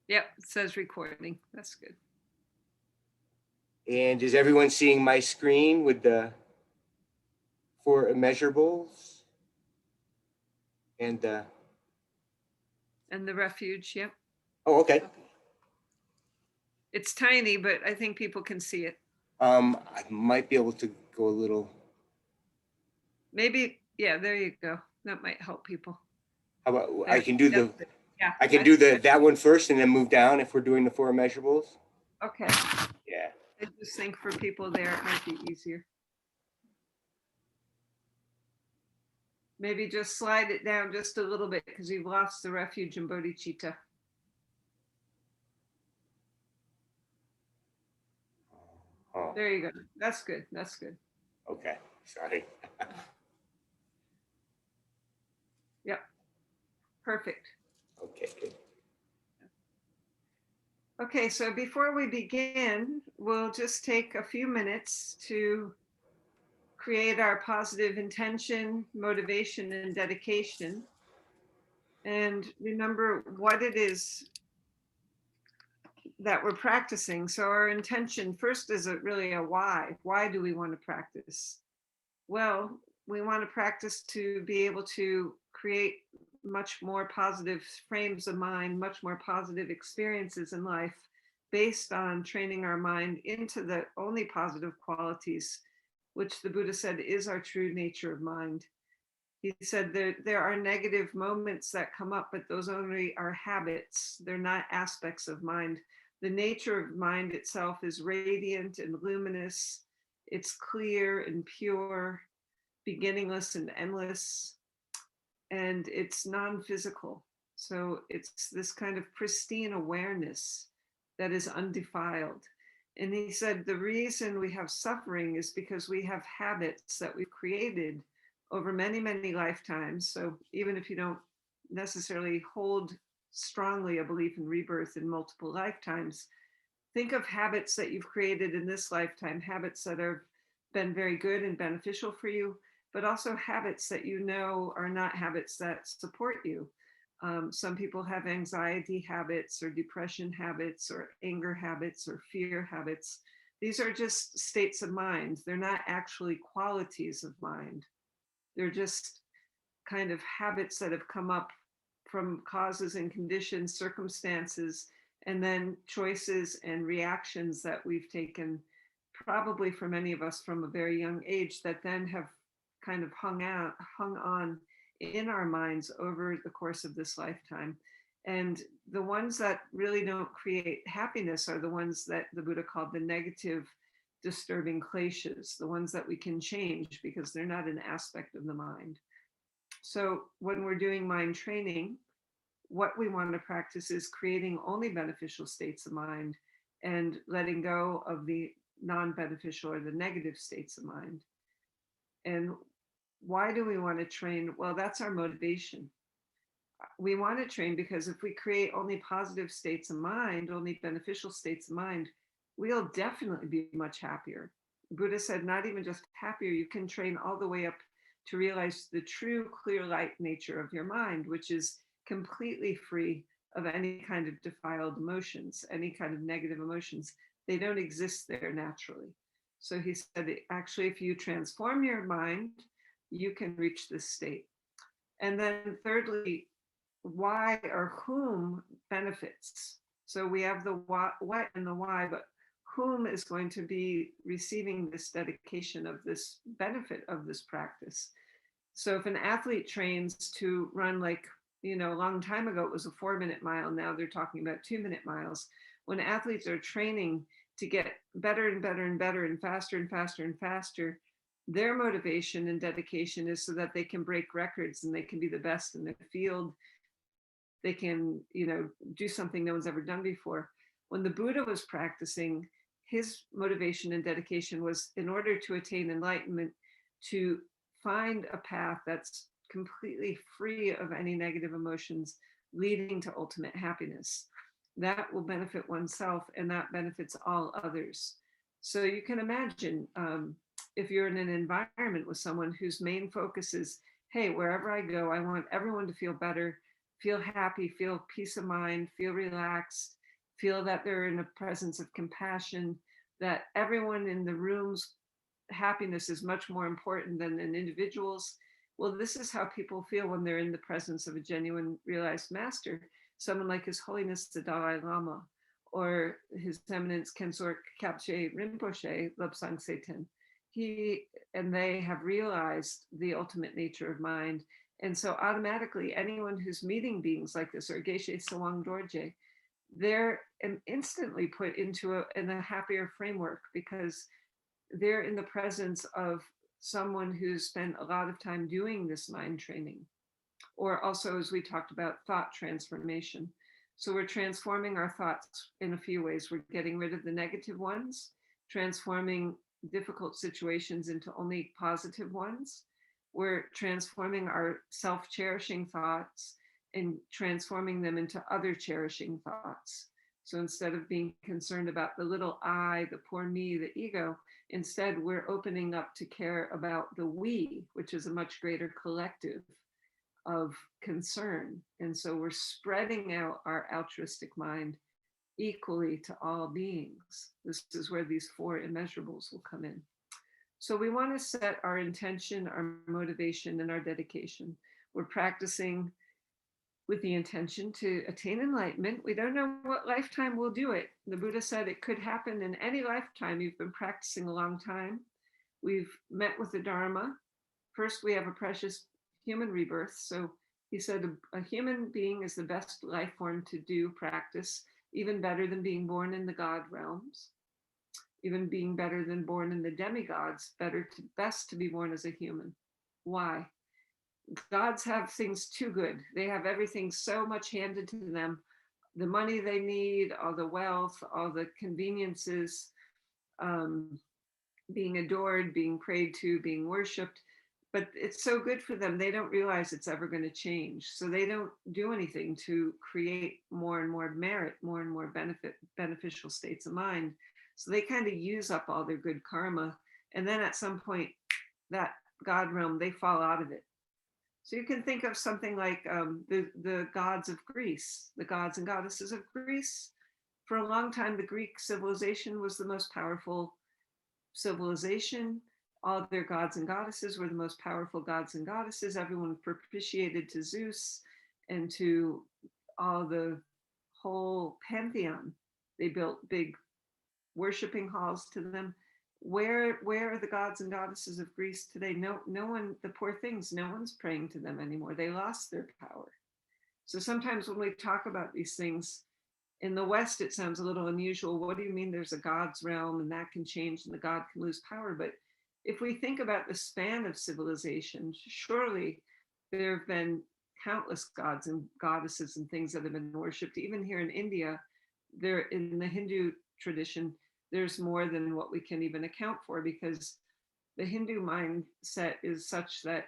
Yep, it says recording. That's good. And is everyone seeing my screen with the four immeasurables and the? And the refuge, yep. Oh, okay. It's tiny, but I think people can see it. I might be able to go a little. Maybe, yeah, there you go. That might help people. How about I There, can do that's the? good. Yeah, I can do that's the good. that one first and then move down if we're doing the four immeasurables. Okay. Yeah. I just think for people there, it might be easier. Maybe just slide it down just a little bit because you've lost the refuge in bodhicitta. Oh. There you go. That's good. That's good. Okay. Sorry. Yep. Perfect. Okay. Good. Okay, so before we begin, we'll just take a few minutes to create our positive intention, motivation, and dedication. And remember what it is that we're practicing. So, our intention first is really a why. Why do we want to practice? Well, we want to practice to be able to create much more positive frames of mind, much more positive experiences in life based on training our mind into the only positive qualities, which the Buddha said is our true nature of mind. He said there are negative moments that come up, but those only are habits. They're not aspects of mind. The nature of mind itself is radiant and luminous. It's clear and pure, beginningless and endless, and it's non-physical. So it's this kind of pristine awareness that is undefiled. And he said the reason we have suffering is because we have habits that we've created over many, many lifetimes. So even if you don't necessarily hold strongly a belief in rebirth in multiple lifetimes, think of habits that you've created in this lifetime, habits that have been very good and beneficial for you, but also habits that you know are not habits that support you. Some people have anxiety habits or depression habits or anger habits or fear habits. These are just states of mind. They're not actually qualities of mind. They're just kind of habits that have come up from causes and conditions, circumstances, and then choices and reactions that we've taken, probably for many of us from a very young age, that then have kind of hung on in our minds over the course of this lifetime. And the ones that really don't create happiness are the ones that the Buddha called the negative, disturbing kleshas, the ones that we can change because they're not an aspect of the mind. So when we're doing mind training, what we want to practice is creating only beneficial states of mind and letting go of the non-beneficial or the negative states of mind. And why do we want to train? Well, that's our motivation. We want to train because if we create only positive states of mind, only beneficial states of mind, we'll definitely be much happier. Buddha said, not even just happier, you can train all the way up to realize the true clear light nature of your mind, which is completely free of any kind of defiled emotions, any kind of negative emotions. They don't exist there naturally. So he said, actually, if you transform your mind, you can reach this state. And then, thirdly, why or whom benefits. So we have the what and the why, but whom is going to be receiving this dedication of this benefit of this practice? So if an athlete trains to run like, a long time ago, it was a 4-minute mile. Now they're talking about 2-minute miles. When athletes are training to get better and better and better and faster and faster and faster, their motivation and dedication is so that they can break records and they can be the best in the field. They can, do something no one's ever done before. When the Buddha was practicing, his motivation and dedication was in order to attain enlightenment, to find a path that's completely free of any negative emotions, leading to ultimate happiness. That will benefit oneself and that benefits all others. So you can imagine, if you're in an environment with someone whose main focus is, hey, wherever I go, I want everyone to feel better, feel happy, feel peace of mind, feel relaxed, feel that they're in a presence of compassion, that everyone in the room's happiness is much more important than an individual's. Well, this is how people feel when they're in the presence of a genuine realized master, someone like His Holiness the Dalai Lama or His Eminence Kensor Kapche Rinpoche, Lobsang Seten. He and they have realized the ultimate nature of mind. And so automatically anyone who's meeting beings like this, or Geshe Sawang Dorje, they're instantly put in a happier framework because they're in the presence of someone who's spent a lot of time doing this mind training, or also, as we talked about, thought transformation. So we're transforming our thoughts in a few ways. We're getting rid of the negative ones, transforming difficult situations into only positive ones. We're transforming our self-cherishing thoughts and transforming them into other cherishing thoughts. So instead of being concerned about the little I, the poor me, the ego, instead we're opening up to care about the we, which is a much greater collective of concern. And so we're spreading out our altruistic mind equally to all beings. This is where these four immeasurables will come in. So we want to set our intention, our motivation, and our dedication. We're practicing with the intention to attain enlightenment. We don't know what lifetime will do it. The Buddha said it could happen in any lifetime. You've been practicing a long time. We've met with the Dharma. First, we have a precious human rebirth. So he said a human being is the best life form to do practice, even better than being born in the God realms, even being better than born in the demigods, best to be born as a human. Why? Gods have things too good. They have everything so much handed to them, the money they need, all the wealth, all the conveniences, being adored, being prayed to, being worshipped. But it's so good for them, they don't realize it's ever going to change. So they don't do anything to create more and more merit, more and more beneficial states of mind. So they kind of use up all their good karma. And then at some point, that God realm, they fall out of it. So you can think of something like the gods of Greece, the gods and goddesses of Greece. For a long time, the Greek civilization was the most powerful civilization. All their gods and goddesses were the most powerful gods and goddesses. Everyone propitiated to Zeus and to all the whole pantheon. They built big worshiping halls to them. Where are the gods and goddesses of Greece today? No one, the poor things, no one's praying to them anymore. They lost their power. So sometimes when we talk about these things, in the West, it sounds a little unusual. What do you mean there's a God's realm and that can change and the God can lose power? But if we think about the span of civilization, surely there have been countless gods and goddesses and things that have been worshipped. Even here in India, there in the Hindu tradition, there's more than what we can even account for, because the Hindu mindset is such that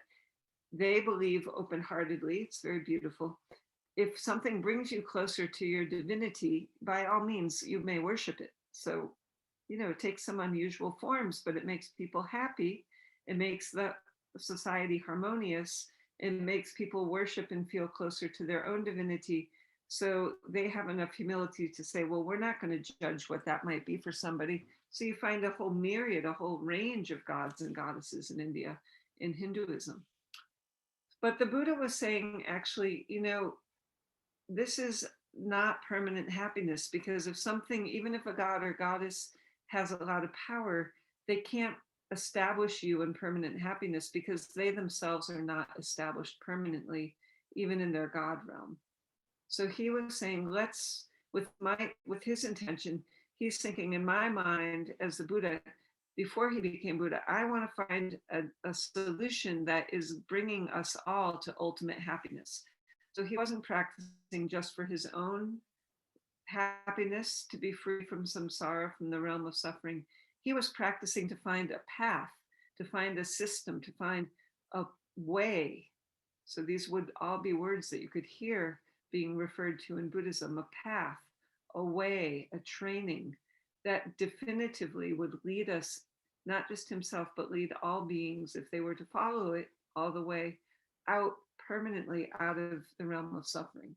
they believe open-heartedly, it's very beautiful. If something brings you closer to your divinity, by all means, you may worship it. So, it takes some unusual forms, but it makes people happy. It makes the society harmonious. It makes people worship and feel closer to their own divinity. So they have enough humility to say, well, we're not going to judge what that might be for somebody. So you find a whole myriad, a whole range of gods and goddesses in India, in Hinduism. But the Buddha was saying, actually, this is not permanent happiness, because if something, even if a god or goddess has a lot of power, they can't establish you in permanent happiness, because they themselves are not established permanently, even in their God realm. So he was saying, with his intention, he's thinking, in my mind as the Buddha, before he became Buddha, I want to find a solution that is bringing us all to ultimate happiness. So he wasn't practicing just for his own happiness, to be free from samsara, from the realm of suffering. He was practicing to find a path, to find a system, to find a way. So these would all be words that you could hear being referred to in Buddhism: a path, a way, a training that definitively would lead us, not just himself, but lead all beings, if they were to follow it all the way, out permanently out of the realm of suffering.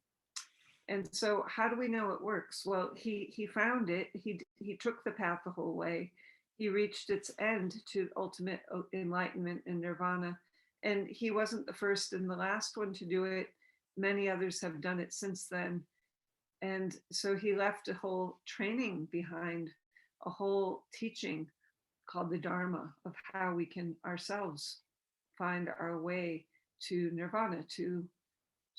And so how do we know it works? Well, he found it. He took the path the whole way. He reached its end to ultimate enlightenment and nirvana. And he wasn't the first and the last one to do it. Many others have done it since then. And so he left a whole training behind, a whole teaching called the Dharma of how we can ourselves find our way to nirvana, to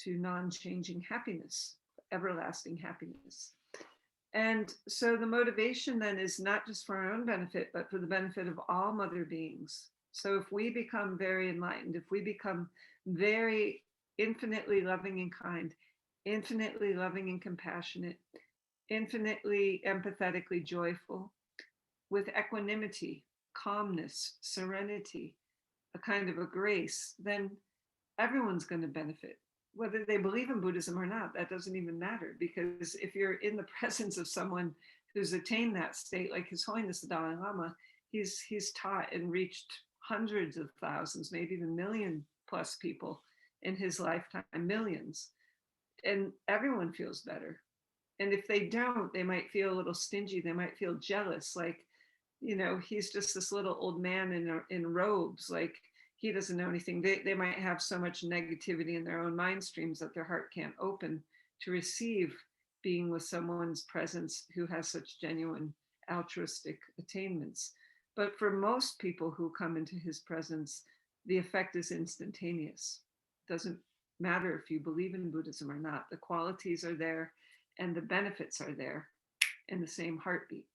non-changing happiness, everlasting happiness. And so the motivation then is not just for our own benefit, but for the benefit of all mother beings. So if we become very enlightened, if we become very infinitely loving and kind, infinitely loving and compassionate, infinitely empathetically joyful, with equanimity, calmness, serenity, a kind of a grace, then everyone's going to benefit. Whether they believe in Buddhism or not, that doesn't even matter, because if you're in the presence of someone who's attained that state, like His Holiness the Dalai Lama, he's taught and reached hundreds of thousands, maybe even million plus people in his lifetime, millions, and everyone feels better. And if they don't, they might feel a little stingy. They might feel jealous, like, he's just this little old man in robes, like he doesn't know anything. They might have so much negativity in their own mind streams that their heart can't open to receive being with someone's presence who has such genuine altruistic attainments. But for most people who come into his presence, the effect is instantaneous. It doesn't matter if you believe in Buddhism or not. The qualities are there and the benefits are there in the same heartbeat.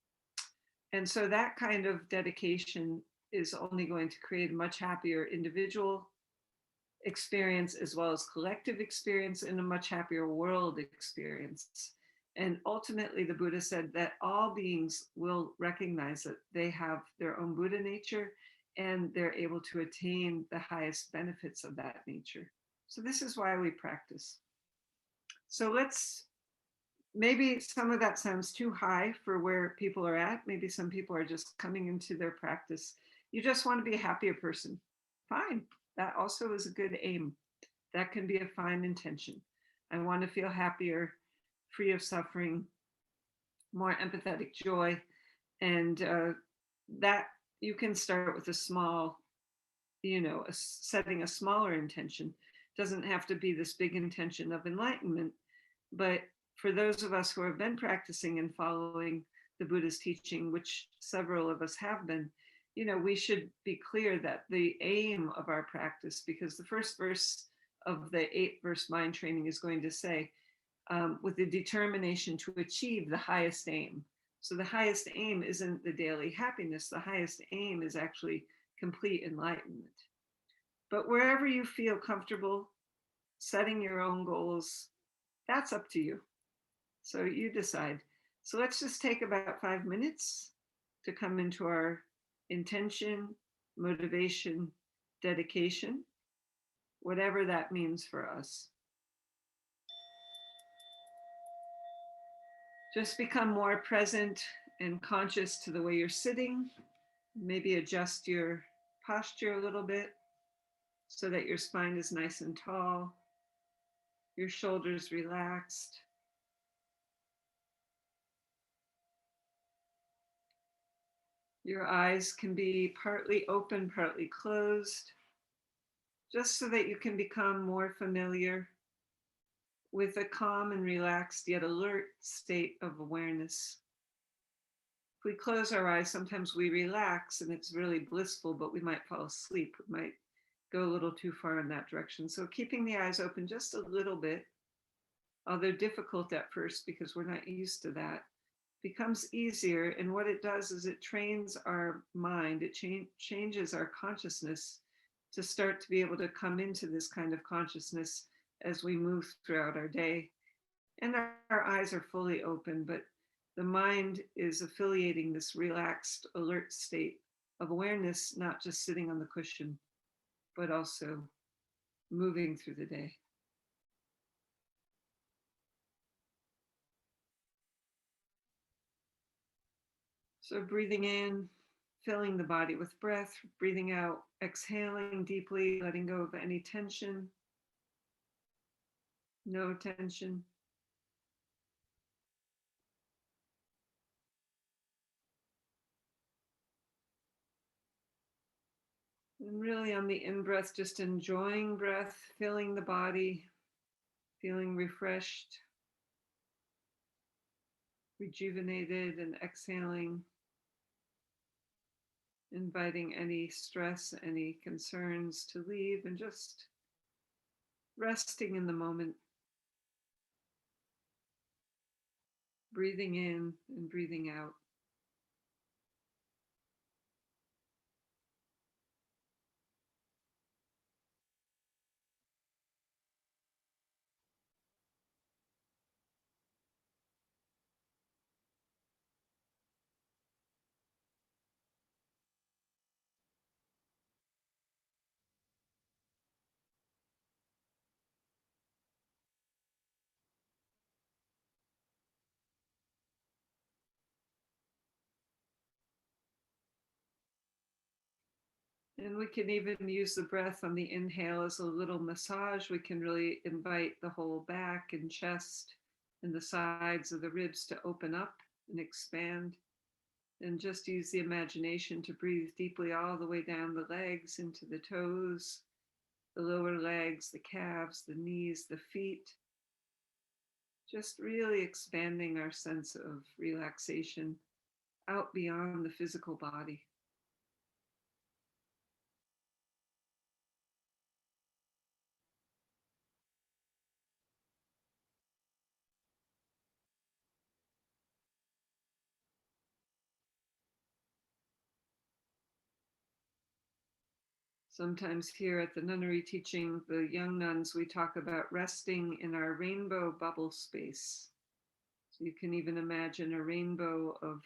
And so that kind of dedication is only going to create a much happier individual experience as well as collective experience, and a much happier world experience. And ultimately, the Buddha said that all beings will recognize that they have their own Buddha nature and they're able to attain the highest benefits of that nature. So this is why we practice. So maybe some of that sounds too high for where people are at. Maybe some people are just coming into their practice. You just want to be a happier person. Fine. That also is a good aim. That can be a fine intention. I want to feel happier, free of suffering, more empathetic joy. And that you can start with a small, setting a smaller intention. It doesn't have to be this big intention of enlightenment, but for those of us who have been practicing and following the Buddha's teaching, which several of us have been, we should be clear that the aim of our practice, because the first verse of the 8-verse mind training is going to say, with the determination to achieve the highest aim. So the highest aim isn't the daily happiness. The highest aim is actually complete enlightenment. But wherever you feel comfortable setting your own goals, that's up to you. So you decide. So let's just take about 5 minutes to come into our intention, motivation, dedication, whatever that means for us. Just become more present and conscious to the way you're sitting. Maybe adjust your posture a little bit so that your spine is nice and tall, your shoulders relaxed. Your eyes can be partly open, partly closed, just so that you can become more familiar with a calm and relaxed yet alert state of awareness. If we close our eyes, sometimes we relax and it's really blissful, but we might fall asleep. We might go a little too far in that direction. So keeping the eyes open just a little bit, although difficult at first because we're not used to that, becomes easier. And what it does is it trains our mind, it changes our consciousness to start to be able to come into this kind of consciousness as we move throughout our day. And our eyes are fully open, but the mind is affiliating this relaxed, alert state of awareness, not just sitting on the cushion, but also moving through the day. So breathing in, filling the body with breath, breathing out, exhaling deeply, letting go of any tension. No tension. And really on the in breath, just enjoying breath, filling the body, feeling refreshed, rejuvenated, and exhaling, inviting any stress, any concerns to leave, and just resting in the moment, breathing in and breathing out. And we can even use the breath on the inhale as a little massage. We can really invite the whole back and chest and the sides of the ribs to open up and expand. And just use the imagination to breathe deeply all the way down the legs into the toes, the lower legs, the calves, the knees, the feet. Just really expanding our sense of relaxation out beyond the physical body. Sometimes here at the nunnery teaching the young nuns, we talk about resting in our rainbow bubble space. So you can even imagine a rainbow of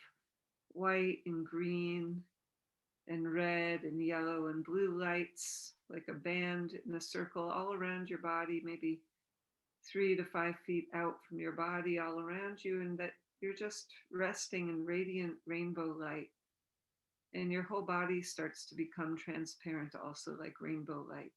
white and green and red and yellow and blue lights, like a band in a circle all around your body, maybe 3 to 5 feet out from your body, all around you, and that you're just resting in radiant rainbow light. And your whole body starts to become transparent, also like rainbow light.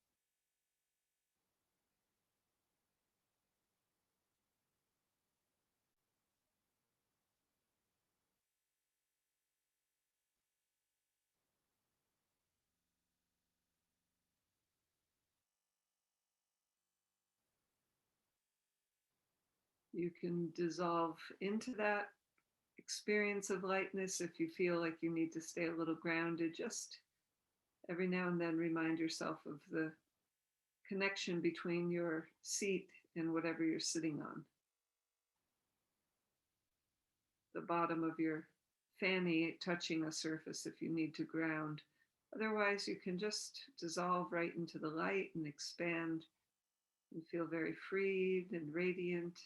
You can dissolve into that experience of lightness if you feel like you need to stay a little grounded. Just every now and then remind yourself of the connection between your seat and whatever you're sitting on. The bottom of your fanny touching a surface if you need to ground. Otherwise, you can just dissolve right into the light and expand and feel very freed and radiant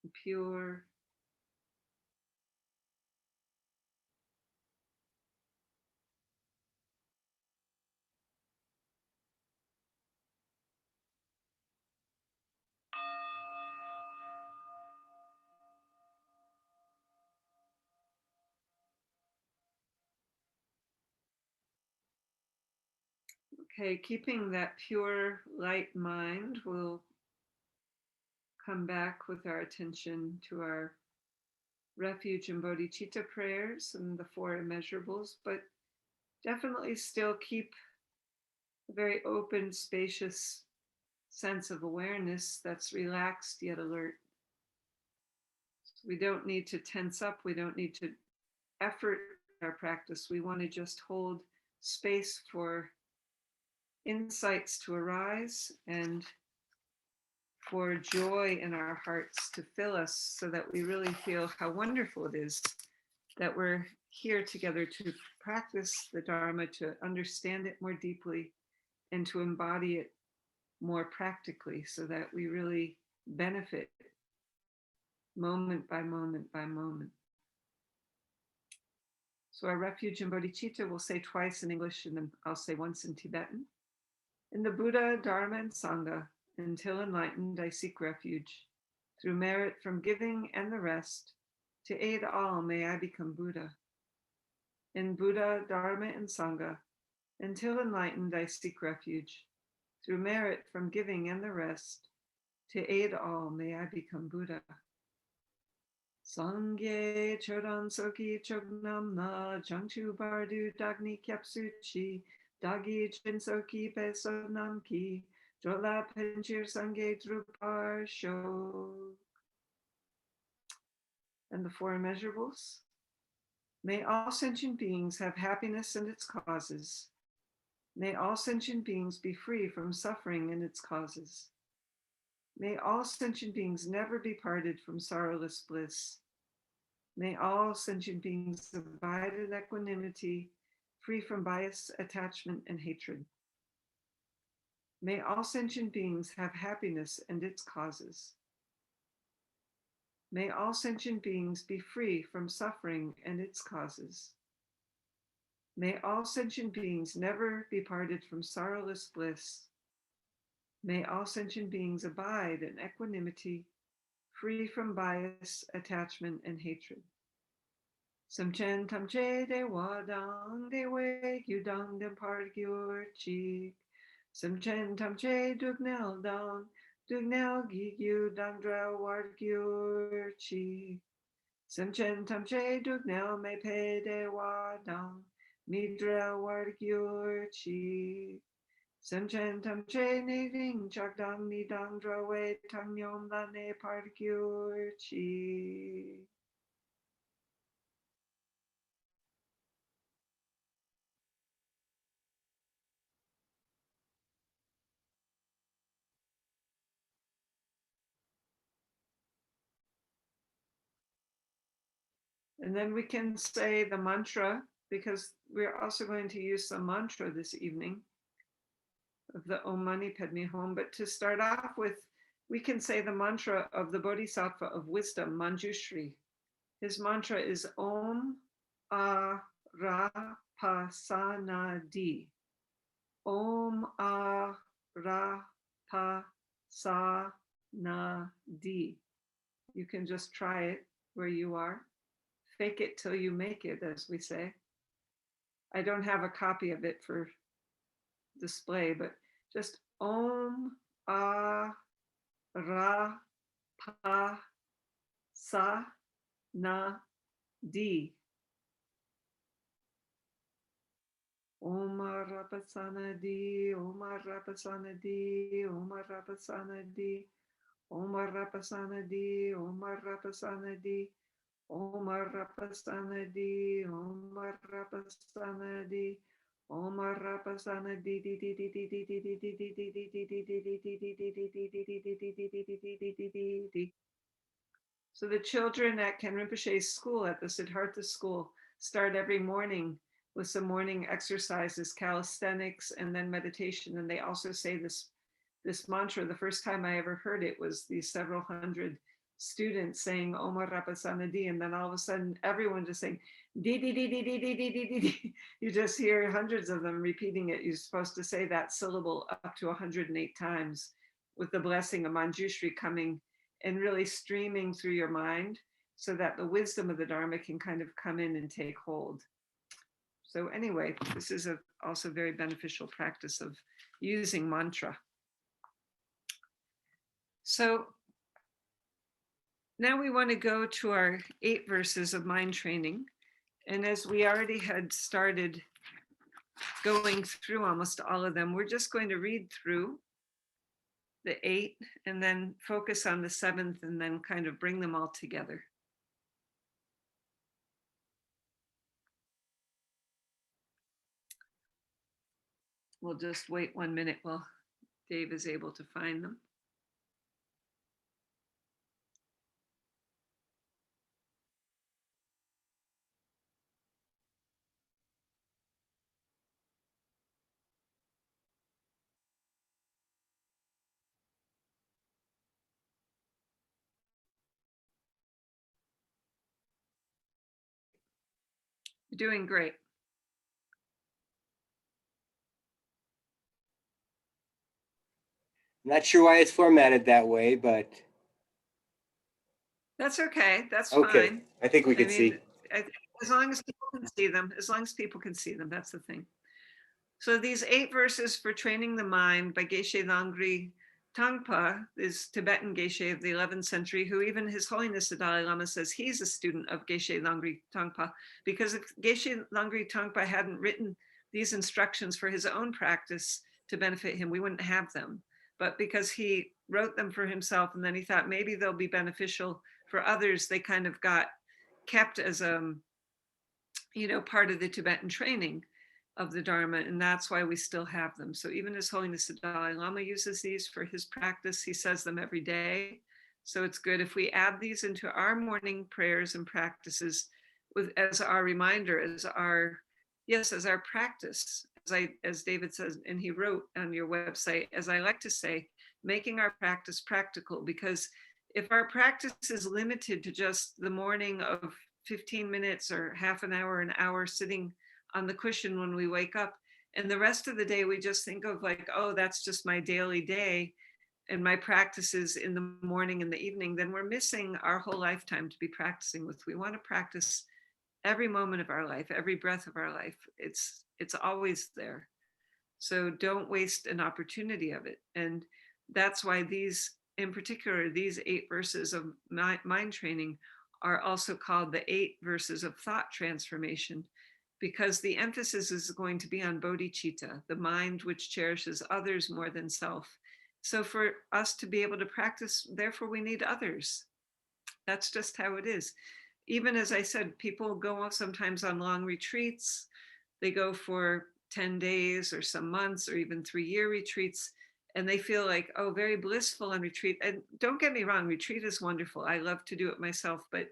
and pure. Okay, keeping that pure light mind, we'll come back with our attention to our refuge and bodhicitta prayers and the four immeasurables, but definitely still keep a very open, spacious sense of awareness that's relaxed yet alert. We don't need to tense up, we don't need to effort our practice. We want to just hold space for insights to arise and for joy in our hearts to fill us so that we really feel how wonderful it is that we're here together to practice the Dharma, to understand it more deeply, and to embody it more practically so that we really benefit moment by moment by moment. So our refuge in bodhicitta we'll say twice in English and then I'll say once in Tibetan. In the Buddha, Dharma, and Sangha, until enlightened, I seek refuge. Through merit from giving and the rest, to aid all may I become Buddha. In Buddha, Dharma, and Sangha, until enlightened, I seek refuge. Through merit from giving and the rest, To aid all, may I become Buddha. Sangye chodan soki chognam na jangchu bardu dagni kyapsuchi dagi jinsoki pesonam ki jola penjir sangye drupar sho. And the four immeasurables. May all sentient beings have happiness and its causes. May all sentient beings be free from suffering and its causes. May all sentient beings never be parted from sorrowless bliss. May all sentient beings abide in equanimity, free from bias, attachment, and hatred. May all sentient beings have happiness and its causes. May all sentient beings be free from suffering and its causes. May all sentient beings never be parted from sorrowless bliss. May all sentient beings abide in equanimity, free from bias, attachment, and hatred. Samchen tamche de wadang de wake you dang dem part your cheek. Samchen tamche dugnel dang gig you dang dra ward your cheek. Samchen tamche dugnel me pe de wadang mi dra ward your cheek. Samchen tamche ne ding chak dang ni dang dra we tang yom la ne part your cheek. And then we can say the mantra, because we're also going to use some mantra this evening of the Om Mani Padme Hum. But to start off with, we can say the mantra of the Bodhisattva of wisdom, Manjushri. His mantra is Om A Ra Pa Sa Na Di. Om A Ra Pa Sa Na Di. You can just try it where you are. Fake it till you make it, as we say. I don't have a copy of it for display, but just Om A Ra Pa Sa Na Di. Om Rapasana Di, Om Rapasana Di, Om Rapasana Di, Om Rapasana Di, Om Rapasana Di. Om Rapasana Di, Om Rapasana Di, Om Rapasana Di Di Di Di Di Di Di Di Di Di Di Di. So the children at Ken Rinpoche's school, at the Siddhartha school, start every morning with some morning exercises, calisthenics, and then meditation. And they also say this mantra. The first time I ever heard it was these several hundred students saying Om Rapasana Di, and then all of a sudden everyone just saying Di Di Di Di Di Di Di Di Di. You just hear hundreds of them repeating it. You're supposed to say that syllable up to 108 times with the blessing of Manjushri coming and really streaming through your mind so that the wisdom of the Dharma can kind of come in and take hold. So anyway, this is also very beneficial practice of using mantra. So now we want to go to our 8 verses of mind training. And as we already had started going through almost all of them, we're just going to read through the 8 and then focus on the 7th and then kind of bring them all together. We'll just wait 1 minute while Dave is able to find them. You're doing great. Not sure why it's formatted that way, but that's okay. That's okay. fine. I think we can see. As long as people can see them, that's the thing. So these 8 verses for training the mind by Geshe Langri Tangpa is Tibetan Geshe of the 11th century, who even His Holiness the Dalai Lama says he's a student of Geshe Langri Tangpa, because if Geshe Langri Tangpa hadn't written these instructions for his own practice to benefit him, we wouldn't have them. But because he wrote them for himself, and then he thought maybe they'll be beneficial for others, they kind of got kept as a, part of the Tibetan training of the Dharma, and that's why we still have them. So even His Holiness the Dalai Lama uses these for his practice. He says them every day. So it's good if we add these into our morning prayers and practices as our reminder, as our practice. As David says, and he wrote on your website, as I like to say, making our practice practical, because if our practice is limited to just the morning of 15 minutes or half an hour sitting on the cushion when we wake up, and the rest of the day we just think of like, oh, that's just my daily day and my practices in the morning and the evening, then we're missing our whole lifetime to be practicing with. We want to practice every moment of our life, every breath of our life. It's always there. So don't waste an opportunity of it. And that's why these, in particular, these 8 verses of mind training are also called the 8 verses of thought transformation, because the emphasis is going to be on bodhicitta, the mind which cherishes others more than self. So for us to be able to practice, therefore we need others. That's just how it is. Even as I said, people go sometimes on long retreats. They go for 10 days or some months or even 3-year retreats, and they feel like, oh, very blissful on retreat. And don't get me wrong, retreat is wonderful. I love to do it myself, but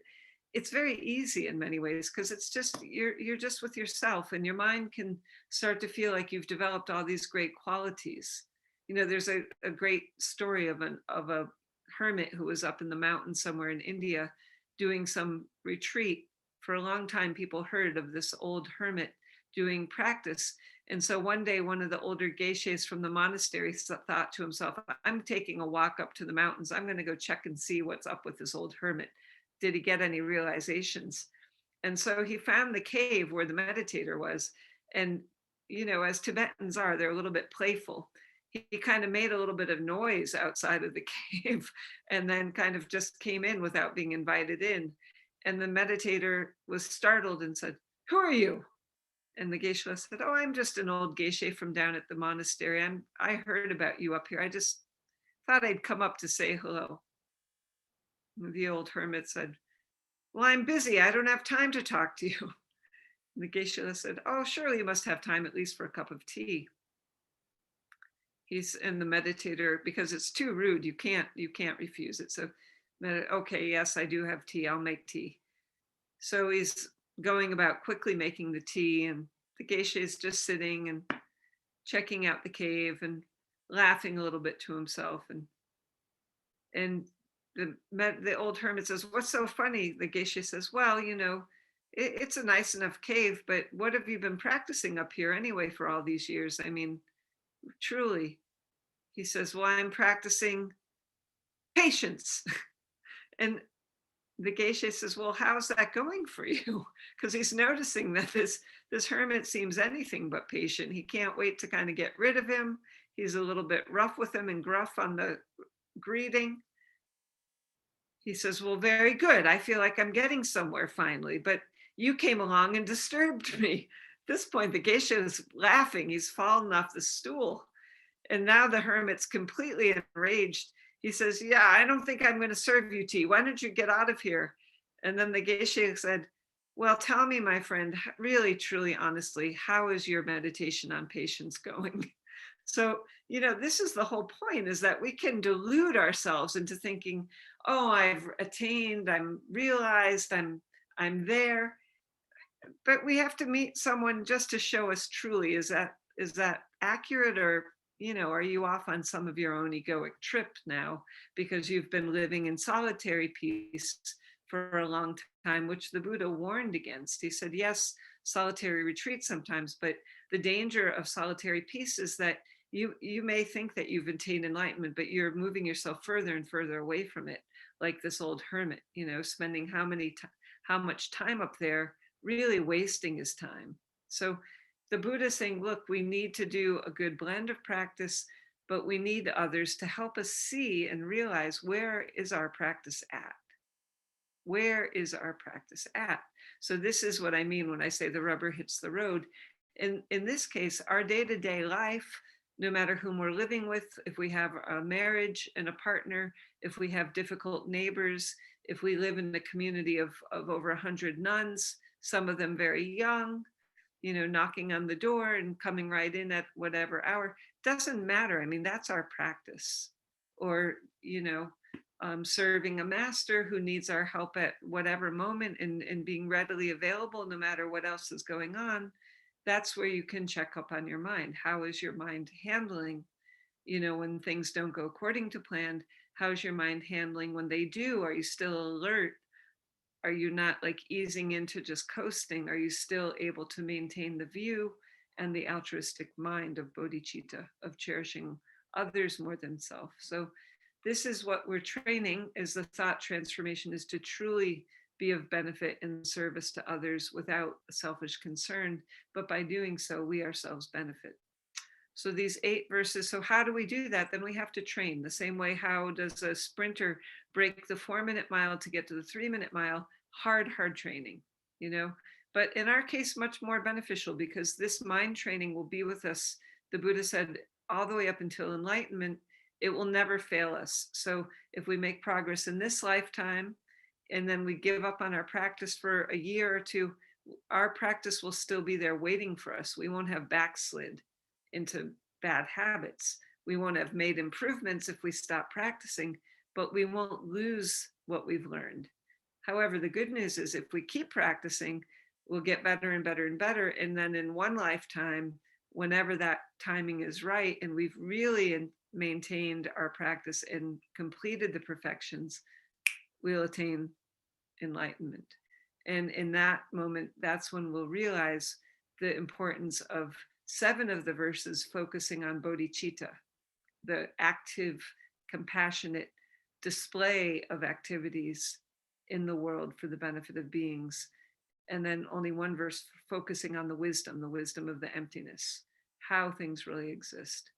it's very easy in many ways, because it's just you're just with yourself, and your mind can start to feel like you've developed all these great qualities. There's a great story of a hermit who was up in the mountains somewhere in India doing some retreat. For a long time, people heard of this old hermit doing practice. And so one day, one of the older geshes from the monastery thought to himself, I'm taking a walk up to the mountains. I'm going to go check and see what's up with this old hermit. Did he get any realizations? And so he found the cave where the meditator was. And, as Tibetans are, they're a little bit playful. He kind of made a little bit of noise outside of the cave and then kind of just came in without being invited in. And the meditator was startled and said, "Who are you?" And the geisha said, "Oh, I'm just an old geisha from down at the monastery. I heard about you up here. I just thought I'd come up to say hello." And the old hermit said, "Well, I'm busy. I don't have time to talk to you." And the geisha said, "Oh, surely you must have time at least for a cup of tea." He's in the meditator, because it's too rude. You can't refuse it. So, okay, yes, I do have tea. I'll make tea. So he's going about quickly making the tea, and the geisha is just sitting and checking out the cave and laughing a little bit to himself. And the old hermit says, "What's so funny?" The geisha says, "Well, it's a nice enough cave, but what have you been practicing up here anyway for all these years? I mean, truly." He says, "Well, I'm practicing patience." And the geisha says, "Well, how's that going for you?" Because he's noticing that this hermit seems anything but patient. He can't wait to kind of get rid of him. He's a little bit rough with him and gruff on the greeting. He says, "Well, very good. I feel like I'm getting somewhere finally, but you came along and disturbed me." At this point, the geisha is laughing. He's fallen off the stool. And now the hermit's completely enraged. He says, "Yeah, I don't think I'm going to serve you tea. Why don't you get out of here?" And then the geisha said, "Well, tell me, my friend, really, truly, honestly, how is your meditation on patience going?" So, this is the whole point, is that we can delude ourselves into thinking, oh, I've attained, I'm realized, I'm there. But we have to meet someone just to show us truly, is that accurate, or are you off on some of your own egoic trip now because you've been living in solitary peace for a long time, which the Buddha warned against. He said, yes, solitary retreat sometimes, but the danger of solitary peace is that you may think that you've attained enlightenment, but you're moving yourself further and further away from it, like this old hermit, spending how much time up there, really wasting his time. So the Buddha is saying, look, we need to do a good blend of practice, but we need others to help us see and realize, where is our practice at? Where is our practice at? So this is what I mean when I say the rubber hits the road. In this case, our day-to-day life, no matter whom we're living with, if we have a marriage and a partner, if we have difficult neighbors, if we live in a community of over 100 nuns, some of them very young, knocking on the door and coming right in at whatever hour, doesn't matter. I mean, that's our practice. Or, serving a master who needs our help at whatever moment, and being readily available no matter what else is going on. That's where you can check up on your mind. How is your mind handling, when things don't go according to plan? How's your mind handling when they do? Are you still alert? Are you not like easing into just coasting? Are you still able to maintain the view and the altruistic mind of bodhicitta, of cherishing others more than self? So this is what we're training, is the thought transformation, is to truly be of benefit and service to others without selfish concern, but by doing so, we ourselves benefit. So these 8 verses, so how do we do that? Then we have to train the same way. How does a sprinter break the 4-minute mile to get to the 3-minute mile? Hard training, but in our case, much more beneficial, because this mind training will be with us. The Buddha said, all the way up until enlightenment, it will never fail us. So if we make progress in this lifetime, and then we give up on our practice for a year or two, our practice will still be there waiting for us. We won't have backslid into bad habits. We won't have made improvements if we stop practicing, but we won't lose what we've learned. However, the good news is, if we keep practicing, we'll get better and better and better. And then in one lifetime, whenever that timing is right, and we've really maintained our practice and completed the perfections, we'll attain enlightenment. And in that moment, that's when we'll realize the importance of 7 of the verses focusing on bodhicitta, the active, compassionate display of activities in the world for the benefit of beings. And then only 1 verse focusing on the wisdom of the emptiness, how things really exist.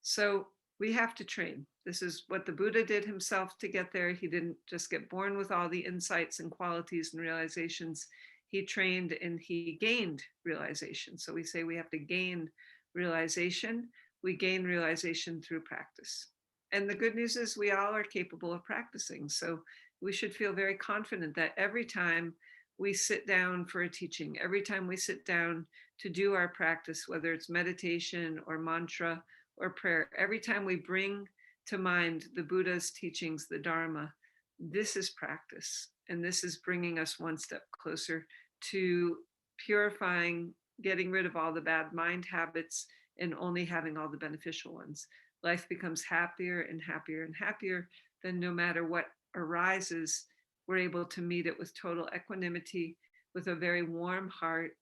So we have to train. This is what the Buddha did himself to get there. He didn't just get born with all the insights and qualities and realizations. He trained and he gained realization. So we say we have to gain realization. We gain realization through practice. And the good news is, we all are capable of practicing. So we should feel very confident that every time we sit down for a teaching, every time we sit down to do our practice, whether it's meditation or mantra or prayer, every time we bring to mind the Buddha's teachings, the Dharma, this is practice. And this is bringing us one step closer to purifying, getting rid of all the bad mind habits, and only having all the beneficial ones. Life becomes happier and happier and happier. Then no matter what arises, we're able to meet it with total equanimity, with a very warm heart,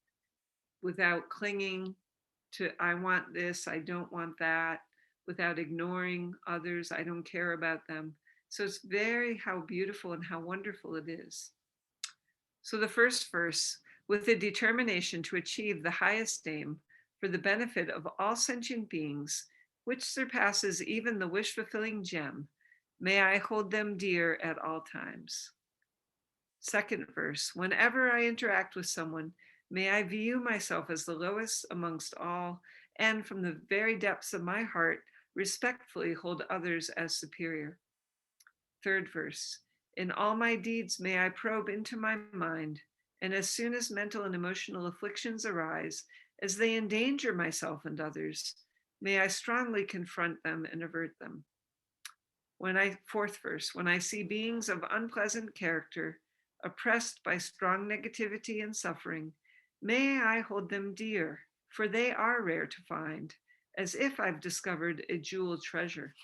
without clinging to, I want this, I don't want that, without ignoring others, I don't care about them. So it's very how beautiful and how wonderful it is. So the first verse, with the determination to achieve the highest aim for the benefit of all sentient beings, which surpasses even the wish-fulfilling gem, may I hold them dear at all times. Second verse, whenever I interact with someone, may I view myself as the lowest amongst all, and from the very depths of my heart, respectfully hold others as superior. Third verse, in all my deeds, may I probe into my mind, and as soon as mental and emotional afflictions arise, as they endanger myself and others, may I strongly confront them and avert them. Fourth verse, when I see beings of unpleasant character, oppressed by strong negativity and suffering, may I hold them dear, for they are rare to find, as if I've discovered a jeweled treasure.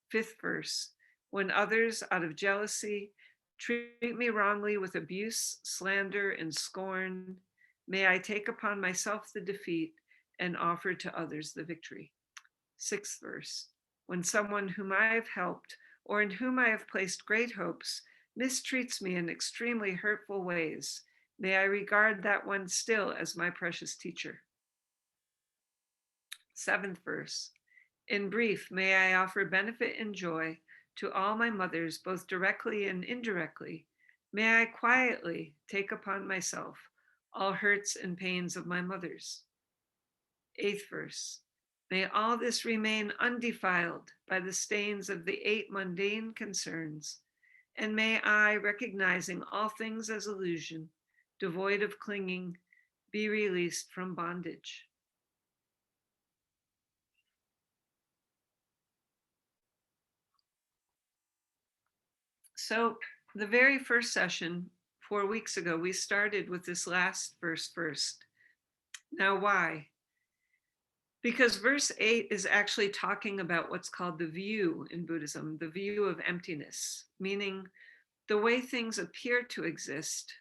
Fifth verse, when others out of jealousy treat me wrongly with abuse, slander, and scorn, may I take upon myself the defeat and offer to others the victory. Sixth verse, when someone whom I have helped or in whom I have placed great hopes mistreats me in extremely hurtful ways, may I regard that one still as my precious teacher. Seventh verse, In brief, may I offer benefit and joy to all my mothers, both directly and indirectly. May I quietly take upon myself all hurts and pains of my mothers. Eighth verse. May all this remain undefiled by the stains of the 8 mundane concerns, and may I, recognizing all things as illusion, devoid of clinging, be released from bondage. So, the very first session 4 weeks ago, we started with this last verse first. Now, why? Because verse 8 is actually talking about what's called the view in Buddhism, the view of emptiness, meaning the way things appear to exist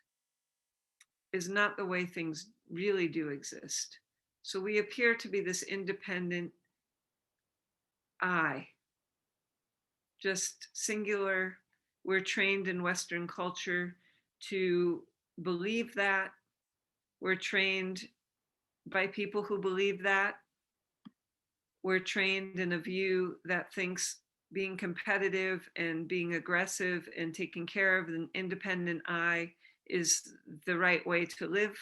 is not the way things really do exist. So we appear to be this independent I, just singular. We're trained in Western culture to believe that. We're trained by people who believe that. We're trained in a view that thinks being competitive and being aggressive and taking care of an independent I is the right way to live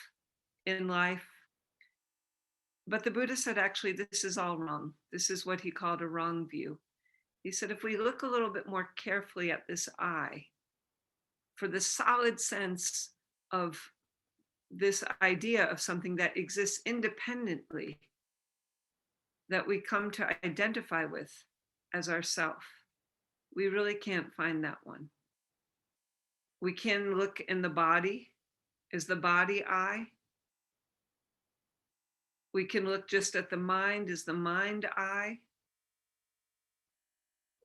in life. But the Buddha said, actually, this is all wrong. This is what he called a wrong view. He said, if we look a little bit more carefully at this I, for the solid sense of this idea of something that exists independently, that we come to identify with as ourself, we really can't find that one. We can look in the body. Is the body I? We can look just at the mind. Is the mind I?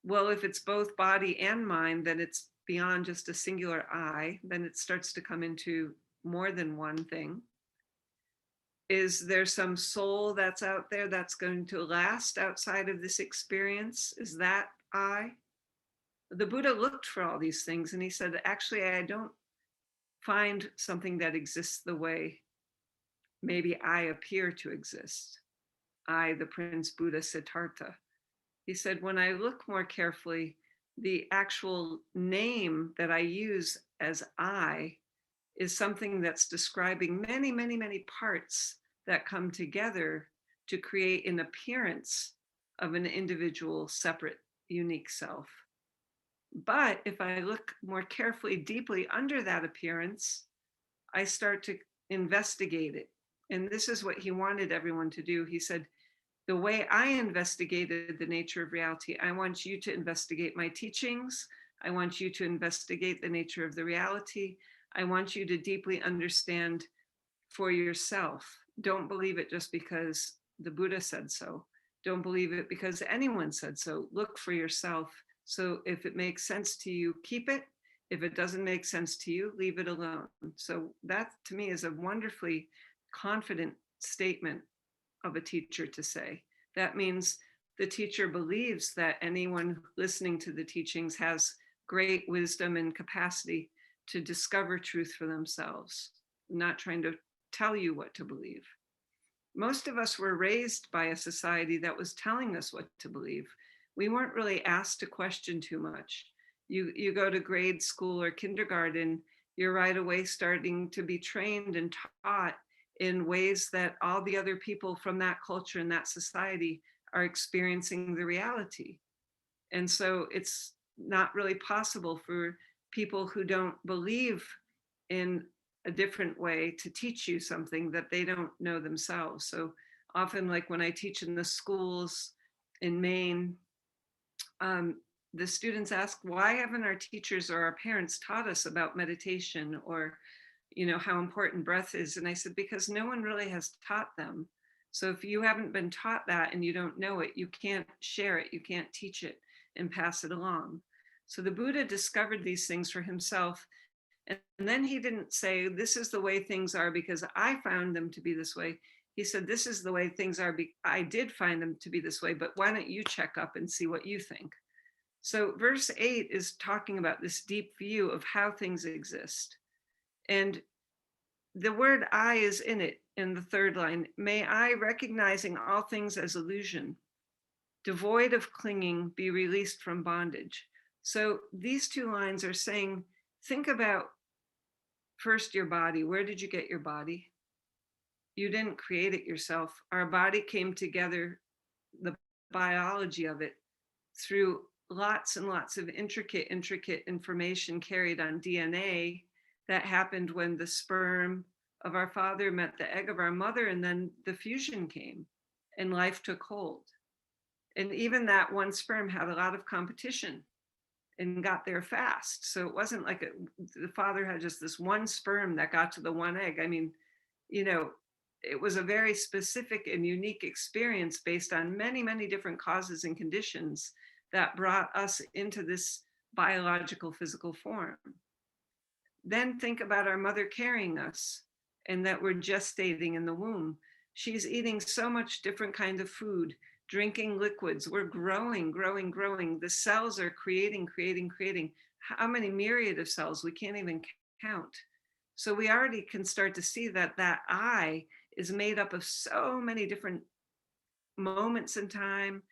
Well, if it's both body and mind, then it's beyond just a singular I. Then it starts to come into more than one thing. Is there some soul that's out there that's going to last outside of this experience? Is that I? The Buddha looked for all these things and he said, actually, I don't find something that exists the way maybe I appear to exist. I, the Prince Buddha Siddhartha. He said, when I look more carefully, the actual name that I use as I is something that's describing many, many, many parts that come together to create an appearance of an individual, separate, unique self. But if I look more carefully, deeply under that appearance, I start to investigate it. And this is what he wanted everyone to do. He said, the way I investigated the nature of reality, I want you to investigate my teachings. I want you to investigate the nature of the reality. I want you to deeply understand for yourself. Don't believe it just because the Buddha said so. Don't believe it because anyone said so. Look for yourself. So if it makes sense to you, keep it. If it doesn't make sense to you, leave it alone. So that to me is a wonderfully confident statement of a teacher to say. That means the teacher believes that anyone listening to the teachings has great wisdom and capacity to discover truth for themselves, not trying to tell you what to believe. Most of us were raised by a society that was telling us what to believe. We weren't really asked to question too much. You go to grade school or kindergarten, you're right away starting to be trained and taught in ways that all the other people from that culture and that society are experiencing the reality. And so it's not really possible for people who don't believe in a different way to teach you something that they don't know themselves. So often, like when I teach in the schools in Maine, the students ask, why haven't our teachers or our parents taught us about meditation or how important breath is? And I said, because no one really has taught them. So if you haven't been taught that and you don't know it, you can't share it, you can't teach it and pass it along. So the Buddha discovered these things for himself. And then he didn't say, this is the way things are because I found them to be this way. He said, this is the way things are. I did find them to be this way, but why don't you check up and see what you think? So verse 8 is talking about this deep view of how things exist. And the word I is in it in the third line. May I, recognizing all things as illusion. devoid of clinging, be released from bondage. So these two lines are saying, think about first your body. Where did you get your body? You didn't create it yourself. Our body came together, the biology of it, through lots and lots of intricate information carried on DNA that happened when the sperm of our father met the egg of our mother, and then the fusion came and life took hold. And even that one sperm had a lot of competition and got there fast. So it wasn't like the father had just this one sperm that got to the one egg. I mean, you know, it was a very specific and unique experience based on many, many different causes and conditions that brought us into this biological physical form. Then think about our mother carrying us and that we're gestating in the womb. She's eating so much different kind of food, drinking liquids. We're growing, growing, growing. The cells are creating. How many myriad of cells? We can't even count. So we already can start to see that that I is made up of so many different moments in time,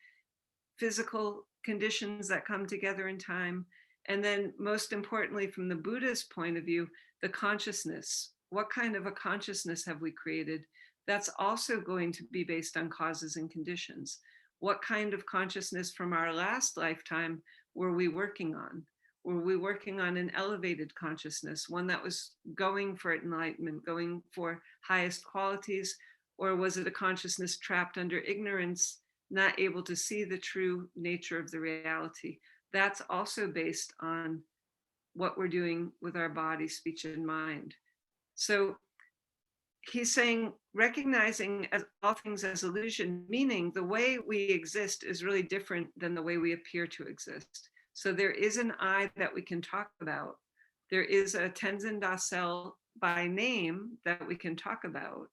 physical conditions that come together in time. And then most importantly, from the Buddha's point of view, the consciousness. What kind of a consciousness have we created? That's also going to be based on causes and conditions. What kind of consciousness from our last lifetime were we working on? Were we working on an elevated consciousness, one that was going for enlightenment, going for highest qualities? Or was it a consciousness trapped under ignorance, not able to see the true nature of the reality? That's also based on what we're doing with our body, speech, and mind. So he's saying, recognizing as all things as illusion, meaning the way we exist is really different than the way we appear to exist. So there is an I that we can talk about. There is a Tenzin Dasel by name that we can talk about.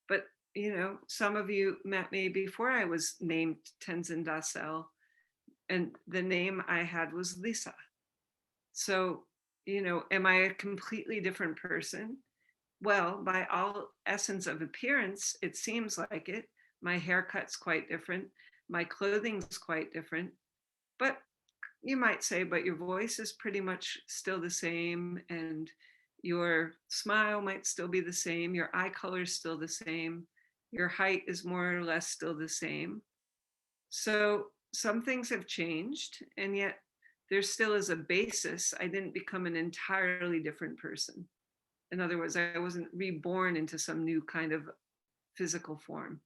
But, you know, some of you met me before I was named Tenzin Dasel, and the name I had was Lisa. So, you know, am I a completely different person? Well, by all essence of appearance, it seems like it. My haircut's quite different. My clothing's quite different. But you might say, but your voice is pretty much still the same, and your smile might still be the same. Your eye color is still the same. Your height is more or less still the same. So some things have changed, and yet there still is a basis. I didn't become an entirely different person. In other words, I wasn't reborn into some new kind of physical form.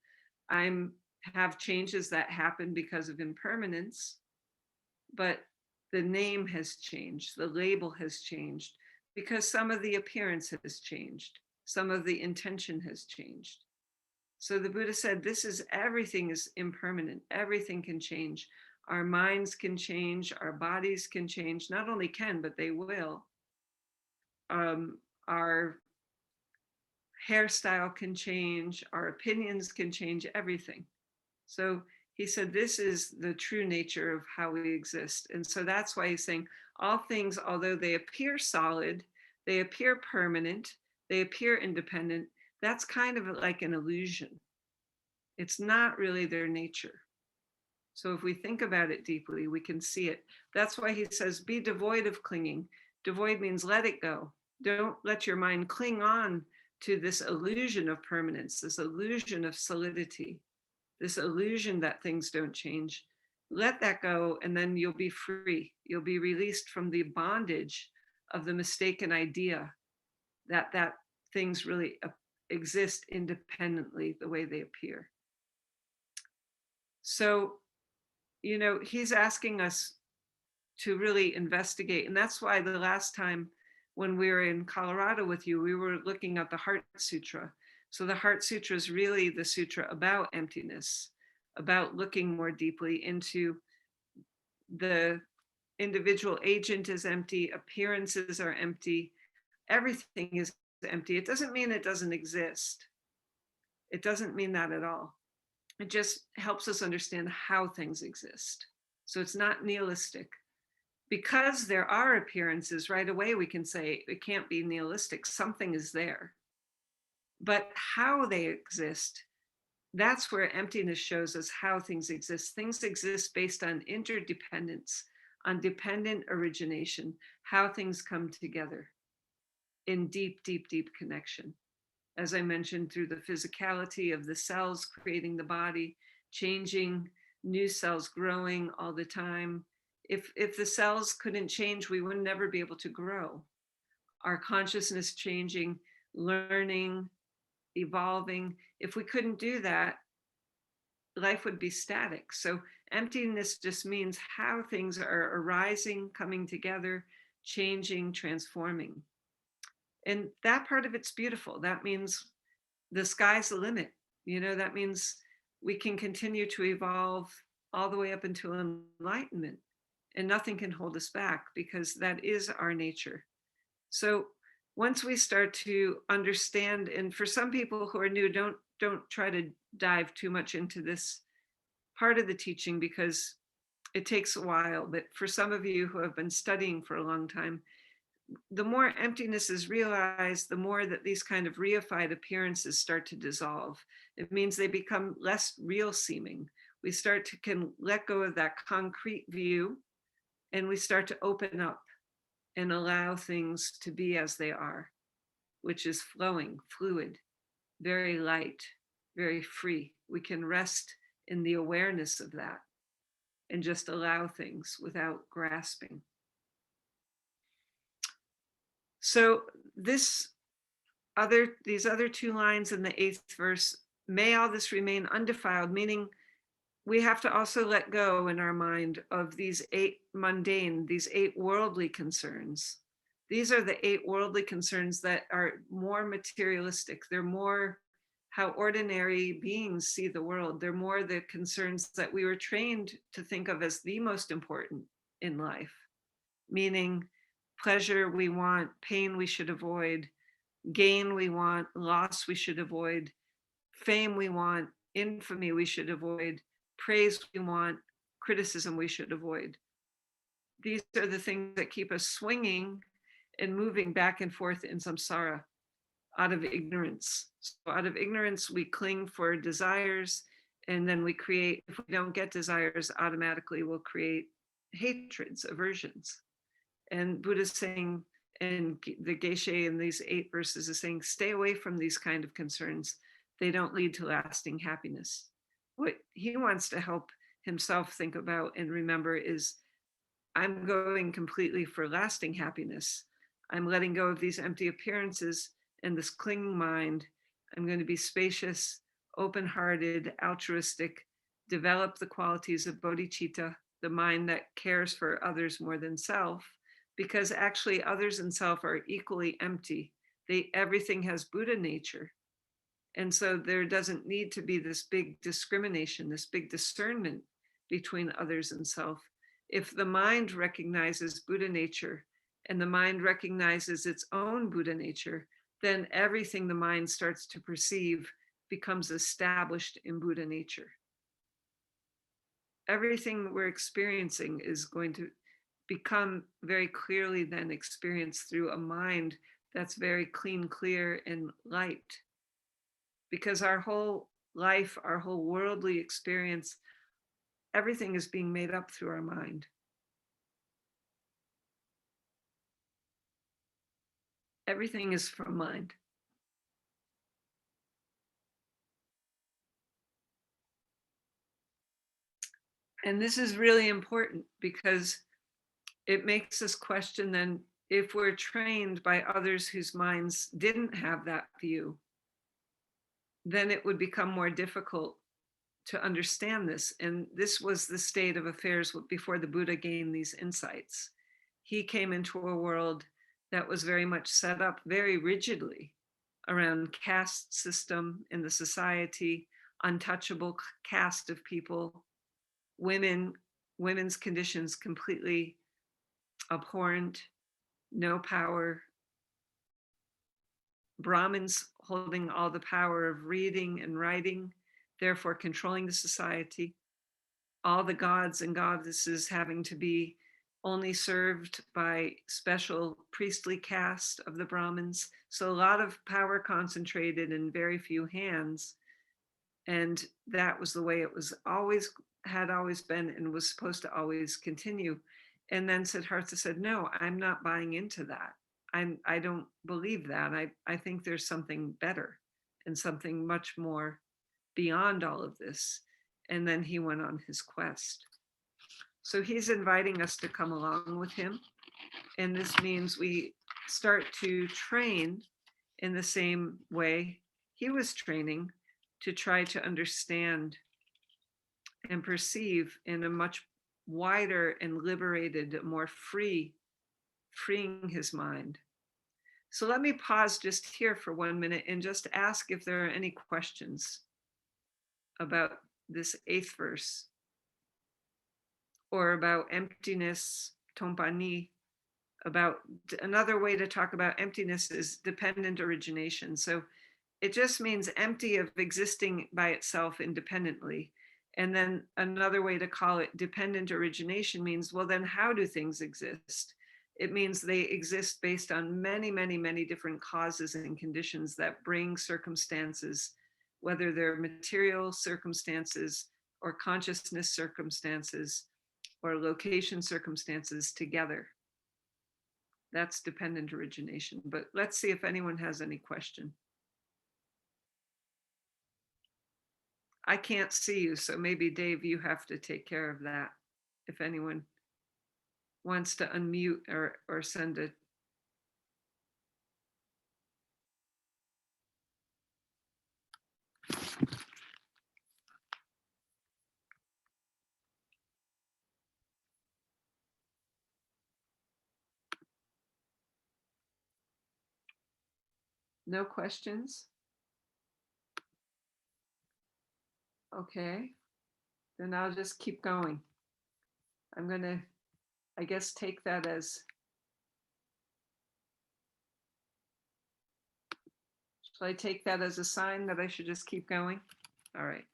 I'm have changes that happen because of impermanence, but the name has changed, the label has changed, because some of the appearance has changed, some of the intention has changed. So the Buddha said, this is everything is impermanent, everything can change. Our minds can change, our bodies can change, not only can, but they will. Our hairstyle can change, our opinions can change, everything. So he said, this is the true nature of how we exist. And so that's why he's saying all things, although they appear solid, they appear permanent, they appear independent, that's kind of like an illusion. It's not really their nature. So if we think about it deeply, we can see it. That's why he says, be devoid of clinging. Devoid means let it go. Don't let your mind cling on to this illusion of permanence, this illusion of solidity, this illusion that things don't change. Let that go, and then you'll be free. You'll be released from the bondage of the mistaken idea that things really exist independently the way they appear. So, you know, he's asking us to really investigate. And that's why the last time when we were in Colorado with you, we were looking at the Heart Sutra. So the Heart Sutra is really the sutra about emptiness, about looking more deeply into the individual agent is empty, appearances are empty, everything is empty. It doesn't mean it doesn't exist. It doesn't mean that at all. It just helps us understand how things exist. So it's not nihilistic. Because there are appearances, right away we can say it can't be nihilistic, something is there. But how they exist, That's where emptiness shows us how things exist. Things exist based on interdependence, on dependent origination, how things come together in deep, deep, deep connection. As I mentioned, through the physicality of the cells creating the body, changing, new cells growing all the time. If the cells couldn't change, we would never be able to grow. Our consciousness changing, learning, evolving. If we couldn't do that, life would be static. So emptiness just means how things are arising, coming together, changing, transforming. And that part of it's beautiful. That means the sky's the limit. That means we can continue to evolve all the way up into enlightenment, and nothing can hold us back because that is our nature. So once we start to understand, and for some people who are new, don't try to dive too much into this part of the teaching because it takes a while. But for some of you who have been studying for a long time, the more emptiness is realized, the more that these kind of reified appearances start to dissolve. It means they become less real seeming. We start to can let go of that concrete view, and we start to open up and allow things to be as they are, which is flowing, fluid, very light, very free. We can rest in the awareness of that and just allow things without grasping. So these other two lines in the 8th verse, may all this remain undefiled, meaning we have to also let go in our mind of these 8 mundane, these 8 worldly concerns. These are the 8 worldly concerns that are more materialistic. They're more how ordinary beings see the world. They're more the concerns that we were trained to think of as the most important in life, meaning pleasure we want, pain we should avoid, gain we want, loss we should avoid, fame we want, infamy we should avoid, praise we want, criticism we should avoid. These are the things that keep us swinging and moving back and forth in samsara out of ignorance. So out of ignorance, we cling for desires, and then we create, if we don't get desires, automatically we'll create hatreds, aversions. And Buddha's saying, and the Geshe in these 8 verses is saying, stay away from these kind of concerns. They don't lead to lasting happiness. What he wants to help himself think about and remember is, I'm going completely for lasting happiness. I'm letting go of these empty appearances and this clinging mind. I'm going to be spacious, open-hearted, altruistic, develop the qualities of bodhicitta, the mind that cares for others more than self, because actually others and self are equally empty. Everything has Buddha nature. And so there doesn't need to be this big discrimination, this big discernment between others and self. If the mind recognizes Buddha nature and the mind recognizes its own Buddha nature, then everything the mind starts to perceive becomes established in Buddha nature. Everything we're experiencing is going to become very clearly then experienced through a mind that's very clean, clear, and light. Because our whole life, our whole worldly experience, everything is being made up through our mind. Everything is from mind. And this is really important because it makes us question then, if we're trained by others whose minds didn't have that view, then it would become more difficult to understand this. And this was the state of affairs before the Buddha gained these insights. He came into a world that was very much set up very rigidly around caste system in the society, untouchable caste of people, women's conditions completely abhorrent, no power, Brahmins holding all the power of reading and writing, therefore controlling the society, all the gods and goddesses having to be only served by special priestly caste of the Brahmins. So a lot of power concentrated in very few hands. And that was the way it was always, had always been, and was supposed to always continue. And then Siddhartha said, no, I'm not buying into that. I don't believe that. I think there's something better and something much more beyond all of this. And then he went on his quest. So he's inviting us to come along with him. And this means we start to train in the same way he was training, to try to understand and perceive in a much wider and liberated, more freeing his mind. So let me pause just here for 1 minute and just ask if there are any questions about this 8th verse, or about emptiness, tompani. About another way to talk about emptiness is dependent origination. So it just means empty of existing by itself independently. And then another way to call it dependent origination means, well, then how do things exist? It means they exist based on many, many, many different causes and conditions that bring circumstances, whether they're material circumstances or consciousness circumstances or location circumstances together. That's dependent origination. But let's see if anyone has any question. I can't see you, so maybe Dave, you have to take care of that. If anyone wants to unmute or send a. No questions? Okay, then I'll just keep going. I'm gonna, I guess, take that as, shall I take that as a sign that I should just keep going? All right.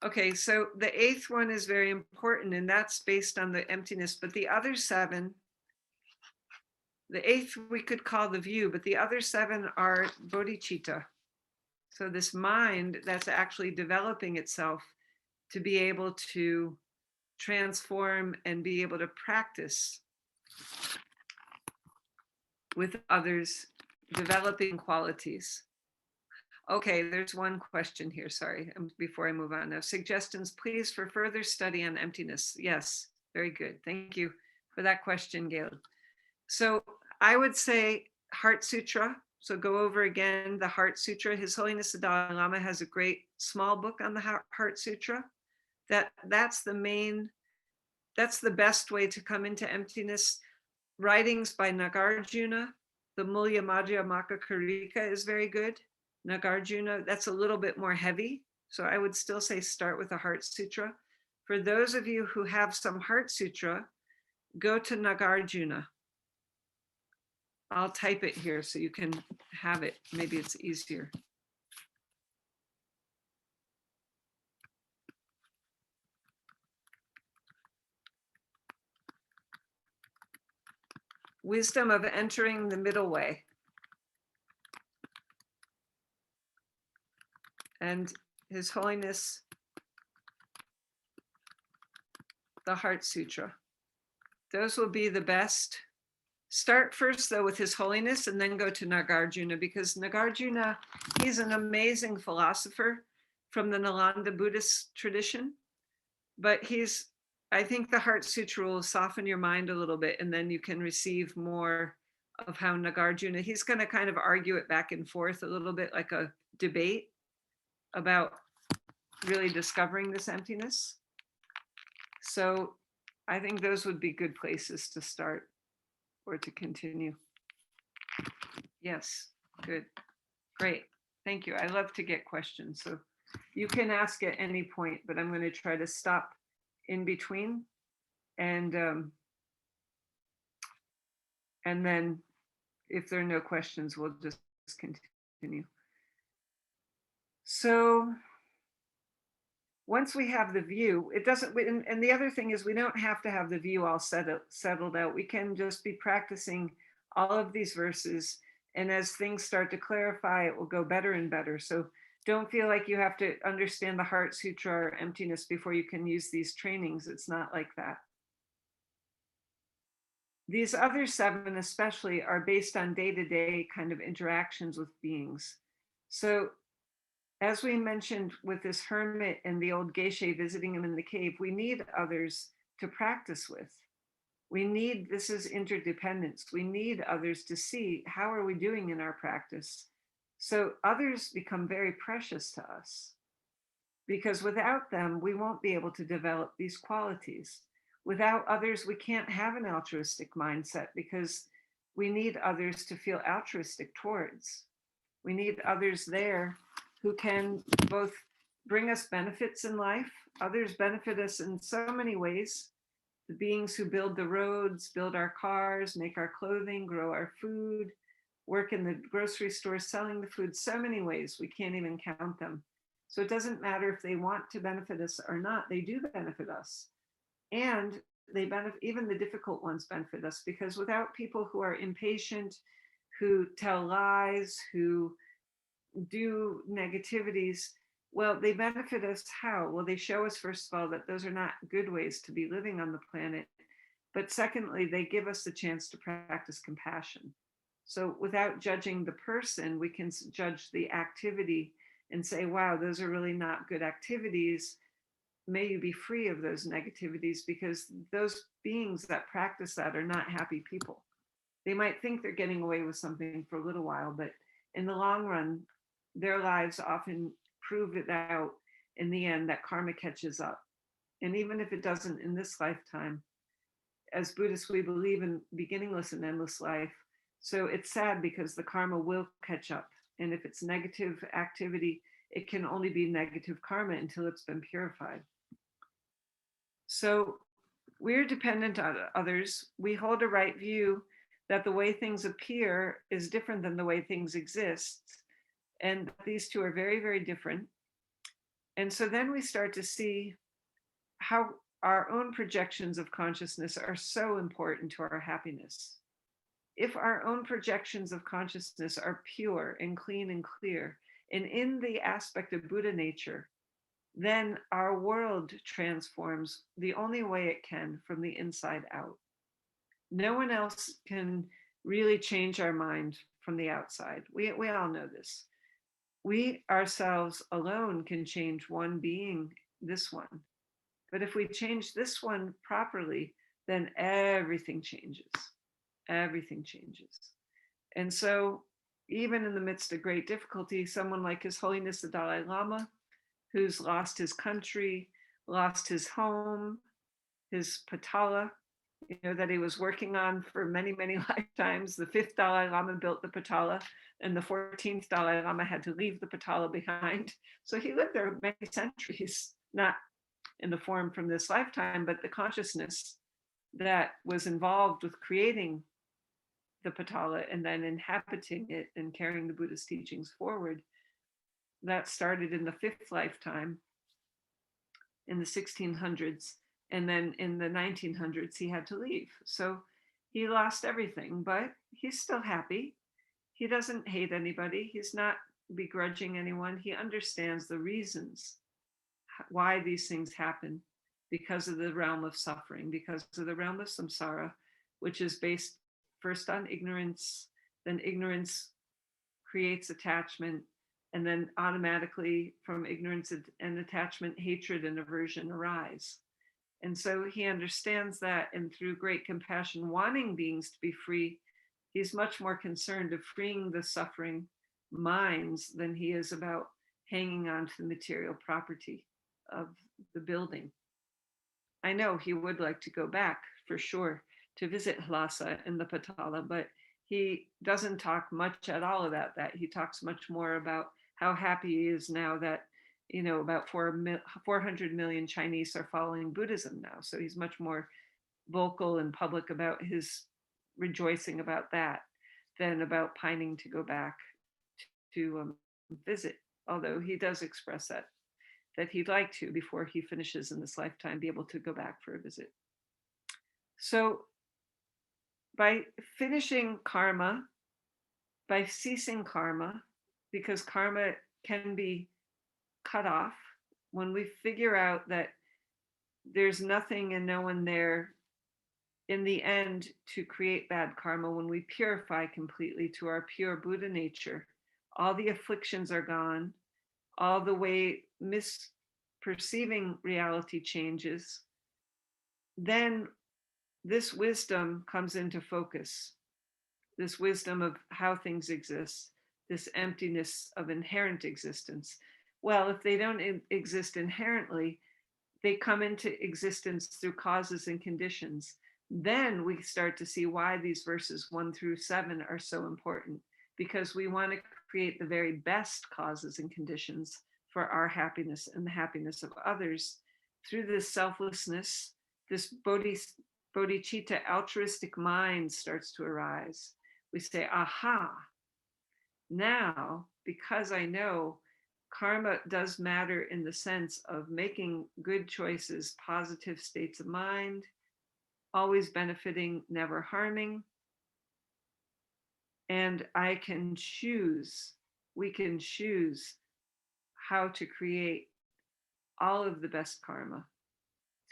Okay, so the 8th one is very important, and that's based on the emptiness, but the other 7, the 8th we could call the view, but the other 7 are bodhicitta. So this mind that's actually developing itself to be able to transform and be able to practice with others, developing qualities. Okay, there's one question here, sorry, before I move on now. Suggestions, please, for further study on emptiness. Yes, very good. Thank you for that question, Gail. So I would say Heart Sutra. So go over again the Heart Sutra. His Holiness the Dalai Lama has a great small book on the Heart Sutra. That's the best way to come into emptiness. Writings by Nagarjuna, the Mulya Madhyamaka Karika is very good. Nagarjuna, that's a little bit more heavy. So I would still say start with the Heart Sutra. For those of you who have some Heart Sutra, go to Nagarjuna. I'll type it here so you can have it. Maybe it's easier. Wisdom of entering the middle way. And His Holiness, the Heart Sutra. Those will be the best. Start first, though, with His Holiness and then go to Nagarjuna, because Nagarjuna, he's an amazing philosopher from the Nalanda Buddhist tradition. But I think the Heart Sutra will soften your mind a little bit, and then you can receive more of how Nagarjuna, he's going to kind of argue it back and forth a little bit, like a debate about really discovering this emptiness. So I think those would be good places to start or to continue. Yes, good, great, thank you. I love to get questions, so you can ask at any point, but I'm going to try to stop in between, and then if there are no questions, we'll just continue. So once we have the view, it doesn't, and the other thing is we don't have to have the view all settled out. We can just be practicing all of these verses, and as things start to clarify, it will go better and better. So Don't feel like you have to understand the Heart Sutra or emptiness before you can use these trainings. It's not like that. These other seven, especially, are based on day to day kind of interactions with beings. So, as we mentioned with this hermit and the old geisha visiting him in the cave, we need others to practice with. We need, this is interdependence. We need others to see how are we doing in our practice. So others become very precious to us because without them, we won't be able to develop these qualities. Without others, we can't have an altruistic mindset because we need others to feel altruistic towards. We need others there who can both bring us benefits in life. Others benefit us in so many ways. The beings who build the roads, build our cars, make our clothing, grow our food, work in the grocery store selling the food, so many ways we can't even count them. So it doesn't matter if they want to benefit us or not, they do benefit us. And they benefit, even the difficult ones benefit us because without people who are impatient, who tell lies, who do negativities, well, they benefit us how? Well, they show us, first of all, that those are not good ways to be living on the planet. But secondly, they give us the chance to practice compassion. So without judging the person, we can judge the activity and say, wow, those are really not good activities. May you be free of those negativities because those beings that practice that are not happy people. They might think they're getting away with something for a little while, but in the long run, their lives often prove it out in the end that karma catches up. And even if it doesn't in this lifetime, as Buddhists, we believe in beginningless and endless life. So it's sad because the karma will catch up. And if it's negative activity, it can only be negative karma until it's been purified. So we're dependent on others. We hold a right view that the way things appear is different than the way things exist. And these two are very, very different. And so then we start to see how our own projections of consciousness are so important to our happiness. If our own projections of consciousness are pure and clean and clear, and in the aspect of Buddha nature, then our world transforms the only way it can from the inside out. No one else can really change our mind from the outside. We all know this. We ourselves alone can change one being, this one. But if we change this one properly, then everything changes. Everything changes. And so, even in the midst of great difficulty, someone like His Holiness the Dalai Lama, who's lost his country, lost his home, his patala, that he was working on for many, many lifetimes. The fifth Dalai Lama built the patala, and the 14th Dalai Lama had to leave the patala behind. So he lived there many centuries, not in the form from this lifetime, but the consciousness that was involved with creating the patala and then inhabiting it and carrying the Buddhist teachings forward. That started in the fifth lifetime in the 1600s. And then in the 1900s, he had to leave. So he lost everything, but he's still happy. He doesn't hate anybody. He's not begrudging anyone. He understands the reasons why these things happen because of the realm of suffering, because of the realm of samsara, which is based first on ignorance, then ignorance creates attachment, and then automatically from ignorance and attachment, hatred and aversion arise. And so he understands that, and through great compassion, wanting beings to be free, he's much more concerned of freeing the suffering minds than he is about hanging on to the material property of the building. I know he would like to go back for sure to visit Lhasa in the Patala, but he doesn't talk much at all about that. He talks much more about how happy he is now that, about 400 million Chinese are following Buddhism now. So he's much more vocal and public about his rejoicing about that than about pining to go back to visit. Although he does express that he'd like to, before he finishes in this lifetime, be able to go back for a visit. So by finishing karma, by ceasing karma, because karma can be cut off, when we figure out that there's nothing and no one there in the end to create bad karma, when we purify completely to our pure Buddha nature, all the afflictions are gone, all the way misperceiving reality changes, then this wisdom comes into focus. This wisdom of how things exist, this emptiness of inherent existence. Well, if they don't exist inherently, they come into existence through causes and conditions. Then we start to see why these verses 1 through 7 are so important, because we want to create the very best causes and conditions for our happiness and the happiness of others through this selflessness. This bodhicitta altruistic mind starts to arise. We say, aha, now, because I know karma does matter in the sense of making good choices, positive states of mind, always benefiting, never harming. And I can choose, we can choose how to create all of the best karma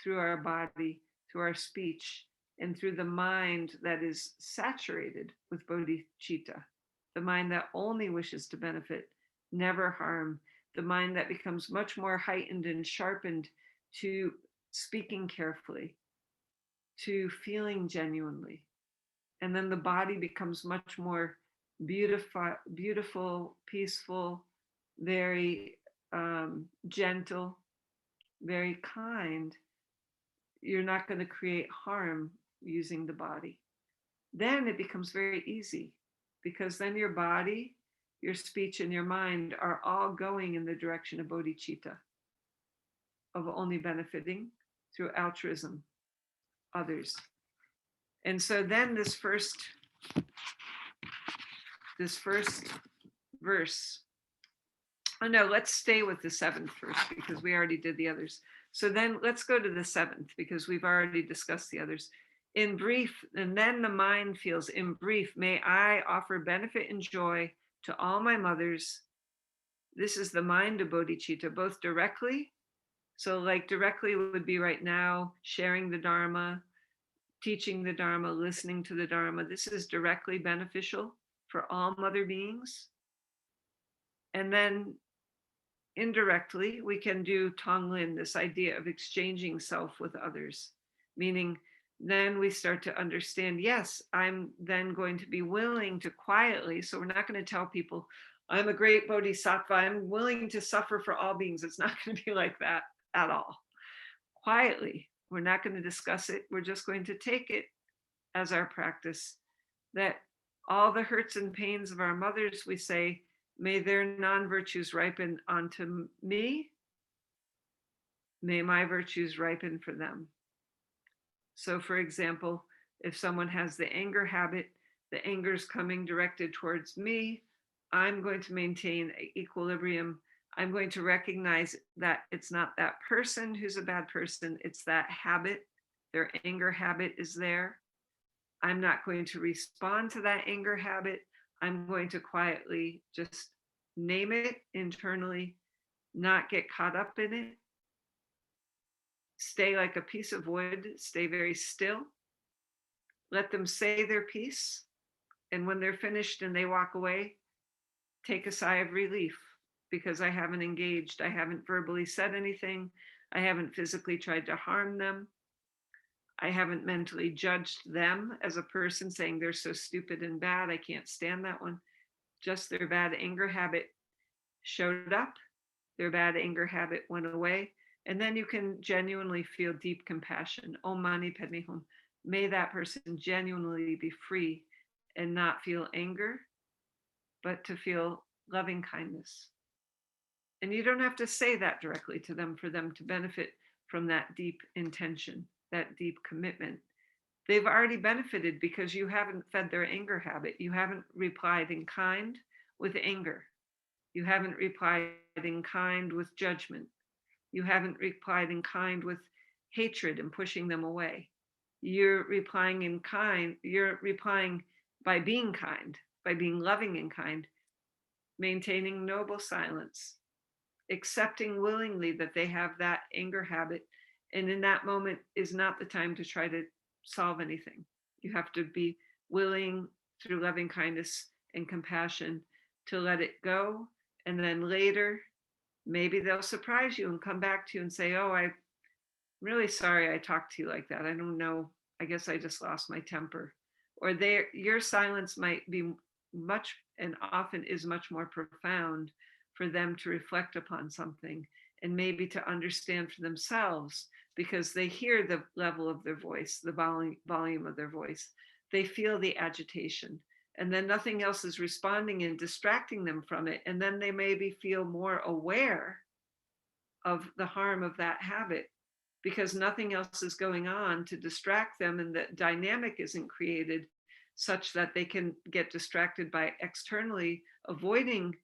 through our body, through our speech, and through the mind that is saturated with bodhicitta, the mind that only wishes to benefit, never harm, the mind that becomes much more heightened and sharpened to speaking carefully, to feeling genuinely. And then the body becomes much more beautiful, peaceful, very gentle, very kind. You're not going to create harm using the body. Then it becomes very easy, because then your body, your speech, and your mind are all going in the direction of bodhicitta, of only benefiting through altruism, others. And so then this first verse, oh no, let's stay with the 7th verse because we already did the others. So then let's go to the 7th because we've already discussed the others. In brief, and then the mind feels, in brief, may I offer benefit and joy to all my mothers. This is the mind of bodhicitta, both directly. So like directly would be right now, sharing the Dharma, teaching the Dharma, listening to the Dharma. This is directly beneficial for all mother beings. And then indirectly, we can do Tonglen, this idea of exchanging self with others, meaning then we start to understand, yes, I'm then going to be willing to quietly, so we're not going to tell people, I'm a great bodhisattva, I'm willing to suffer for all beings. It's not going to be like that at all. Quietly, we're not going to discuss it. We're just going to take it as our practice, that all the hurts and pains of our mothers, we say, may their non-virtues ripen onto me. May my virtues ripen for them. So for example, if someone has the anger habit, the anger is coming directed towards me, I'm going to maintain equilibrium. I'm going to recognize that it's not that person who's a bad person, it's that habit. Their anger habit is there. I'm not going to respond to that anger habit. I'm going to quietly just name it internally, not get caught up in it. Stay like a piece of wood, stay very still. Let them say their piece. And when they're finished and they walk away, take a sigh of relief because I haven't engaged. I haven't verbally said anything. I haven't physically tried to harm them. I haven't mentally judged them as a person, saying they're so stupid and bad. I can't stand that one. Just their bad anger habit showed up. Their bad anger habit went away. And then you can genuinely feel deep compassion. Om Mani Padme Hum. May that person genuinely be free and not feel anger, but to feel loving kindness. And you don't have to say that directly to them for them to benefit from that deep intention, that deep commitment. They've already benefited because you haven't fed their anger habit. You haven't replied in kind with anger. You haven't replied in kind with judgment. You haven't replied in kind with hatred and pushing them away. You're replying in kind. You're replying by being kind, by being loving and kind, maintaining noble silence. accepting willingly that they have that anger habit. And in that moment is not the time to try to solve anything. You have to be willing through loving kindness and compassion to let it go. And then later, maybe they'll surprise you and come back to you and say, "Oh, I'm really sorry I talked to you like that. I don't know. I guess I just lost my temper." Or your silence might be much and often is much more profound for them to reflect upon something and maybe to understand for themselves because they hear the level of their voice, the volume of their voice. They feel the agitation. And then nothing else is responding and distracting them from it. And then they maybe feel more aware of the harm of that habit because nothing else is going on to distract them and the dynamic isn't created such that they can get distracted by externally avoiding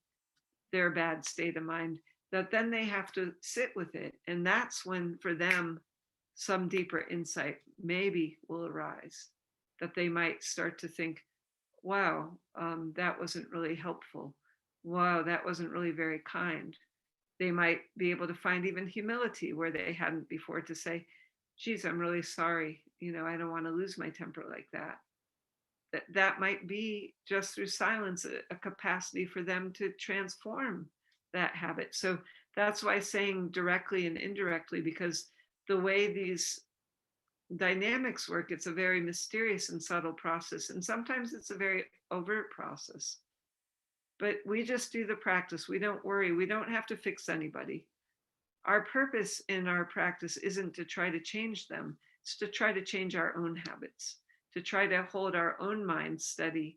their bad state of mind, that then they have to sit with it. And that's when for them some deeper insight maybe will arise, that they might start to think, wow, that wasn't really helpful. Wow, that wasn't really very kind. They might be able to find even humility where they hadn't before to say, geez, I'm really sorry. I don't want to lose my temper like that. That might be just through silence a capacity for them to transform that habit. So that's why saying directly and indirectly, because the way these dynamics work, it's a very mysterious and subtle process. And sometimes it's a very overt process. But we just do the practice. We don't worry. We don't have to fix anybody. Our purpose in our practice isn't to try to change them, it's to try to change our own habits, to try to hold our own minds steady,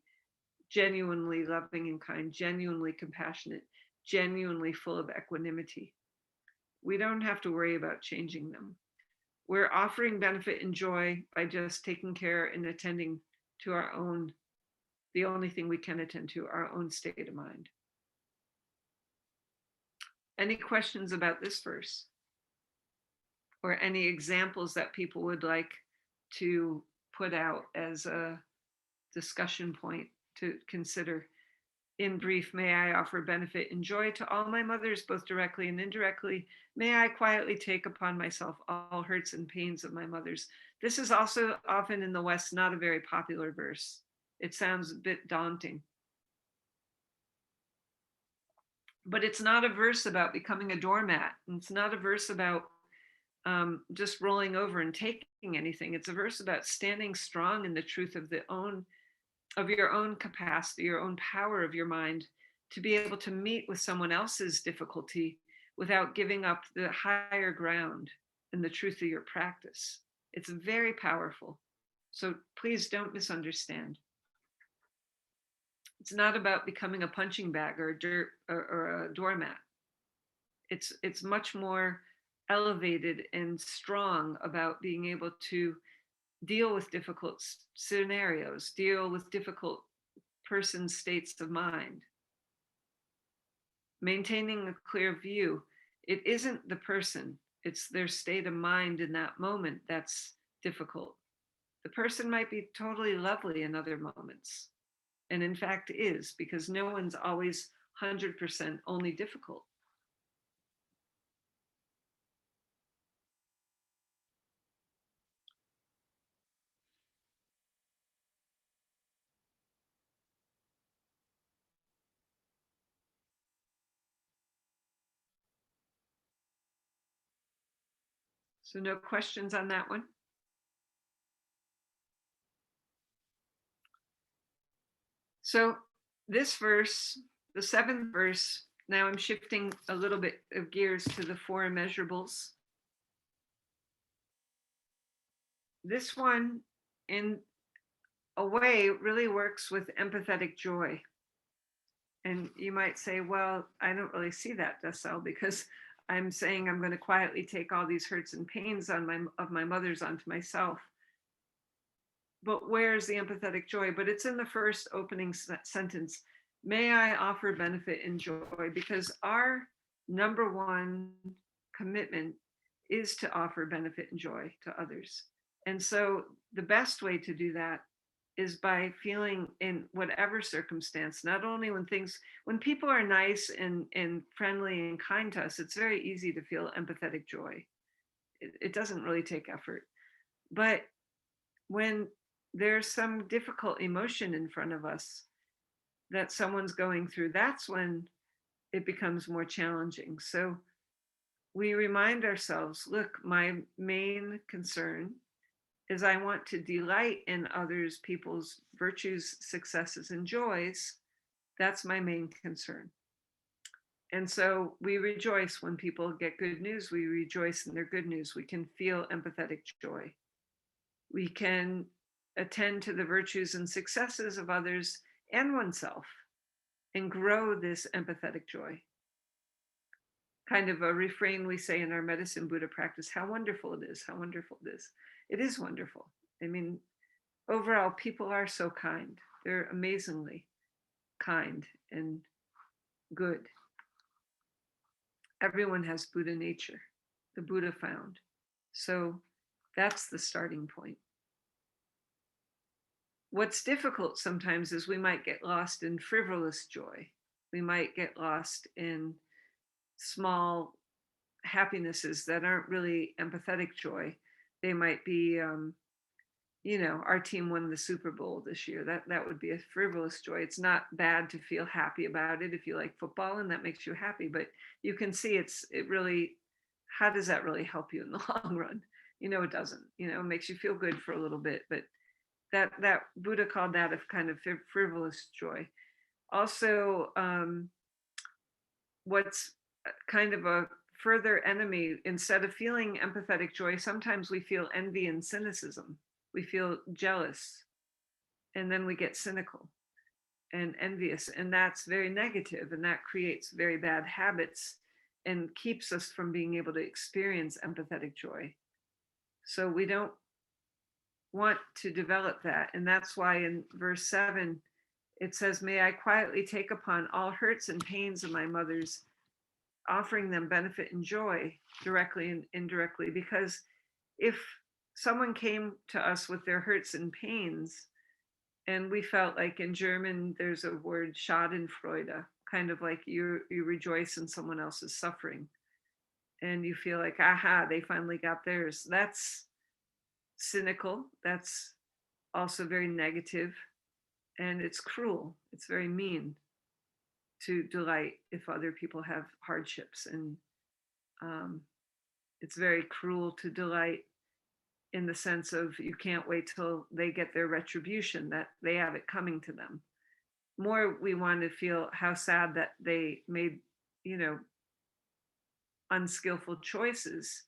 genuinely loving and kind, genuinely compassionate, genuinely full of equanimity. We don't have to worry about changing them. We're offering benefit and joy by just taking care and attending to our own, the only thing we can attend to, our own state of mind. Any questions about this verse? Or any examples that people would like to put out as a discussion point to consider? In brief, may I offer benefit and joy to all my mothers, both directly and indirectly. May I quietly take upon myself all hurts and pains of my mothers. This is also often in the West not a very popular verse. It sounds a bit daunting. But it's not a verse about becoming a doormat. It's not a verse about just rolling over and taking anything. It's a verse about standing strong in the truth of your own capacity, your own power of your mind to be able to meet with someone else's difficulty without giving up the higher ground and the truth of your practice. It's very powerful. So please don't misunderstand. It's not about becoming a punching bag or a doormat. It's much more elevated and strong about being able to deal with difficult scenarios, deal with difficult person's states of mind. Maintaining a clear view, it isn't the person, it's their state of mind in that moment that's difficult. The person might be totally lovely in other moments, and in fact is, because no one's always 100% only difficult. So no questions on that one? So this verse, the seventh verse, now I'm shifting a little bit of gears to the four immeasurables. This one, in a way, really works with empathetic joy. And you might say, well, I don't really see that, Dessel, because I'm saying I'm going to quietly take all these hurts and pains of my mother's onto myself. But where's the empathetic joy? But it's in the first opening sentence. May I offer benefit and joy, because our number one commitment is to offer benefit and joy to others. And so the best way to do that is by feeling in whatever circumstance, not only when people are nice and friendly and kind to us, it's very easy to feel empathetic joy. It doesn't really take effort. But when there's some difficult emotion in front of us that someone's going through, that's when it becomes more challenging. So we remind ourselves, look, my main concern is I want to delight in others, people's virtues, successes, and joys. That's my main concern. And so we rejoice when people get good news. We rejoice in their good news. We can feel empathetic joy. We can attend to the virtues and successes of others and oneself and grow this empathetic joy. Kind of a refrain we say in our medicine Buddha practice: how wonderful it is, how wonderful it is. It is wonderful. I mean, overall, people are so kind. They're amazingly kind and good. Everyone has Buddha nature, the Buddha found. So that's the starting point. What's difficult sometimes is we might get lost in frivolous joy. We might get lost in small happinesses that aren't really empathetic joy. They might be, our team won the Super Bowl this year. That would be a frivolous joy. It's not bad to feel happy about it if you like football and that makes you happy, but you can see it really, how does that really help you in the long run? It doesn't. It makes you feel good for a little bit, but that Buddha called that a kind of frivolous joy. Also, what's kind of a further enemy, instead of feeling empathetic joy, sometimes we feel envy and cynicism. We feel jealous, and then we get cynical and envious, and that's very negative, and that creates very bad habits and keeps us from being able to experience empathetic joy. So we don't want to develop that, and that's why in verse 7 it says, may I quietly take upon all hurts and pains of my mothers, offering them benefit and joy directly and indirectly. Because if someone came to us with their hurts and pains, and we felt like, in German there's a word, schadenfreude, kind of like you rejoice in someone else's suffering, and you feel like, aha, they finally got theirs. That's cynical. That's also very negative, and it's cruel. It's very mean to delight if other people have hardships, and it's very cruel to delight in the sense of you can't wait till they get their retribution, that they have it coming to them. More, we want to feel how sad that they made, unskillful choices,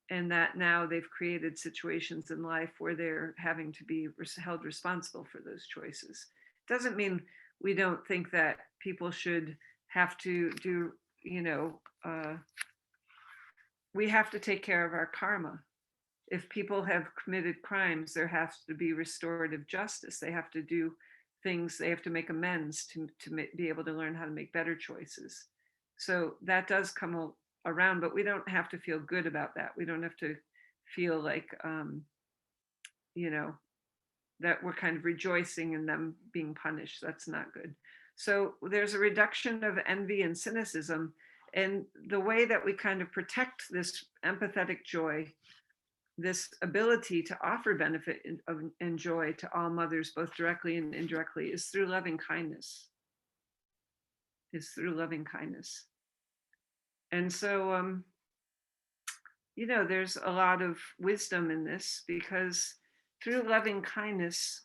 and that now they've created situations in life where they're having to be held responsible for those choices. Doesn't mean we don't think that people should have to do, we have to take care of our karma. If people have committed crimes, there has to be restorative justice. They have to do things, they have to make amends to be able to learn how to make better choices. So that does come around, but we don't have to feel good about that. We don't have to feel like, that we're kind of rejoicing in them being punished. That's not good. So there's a reduction of envy and cynicism. And the way that we kind of protect this empathetic joy, this ability to offer benefit and joy to all mothers, both directly and indirectly, is through loving kindness. And so, there's a lot of wisdom in this, because through loving kindness,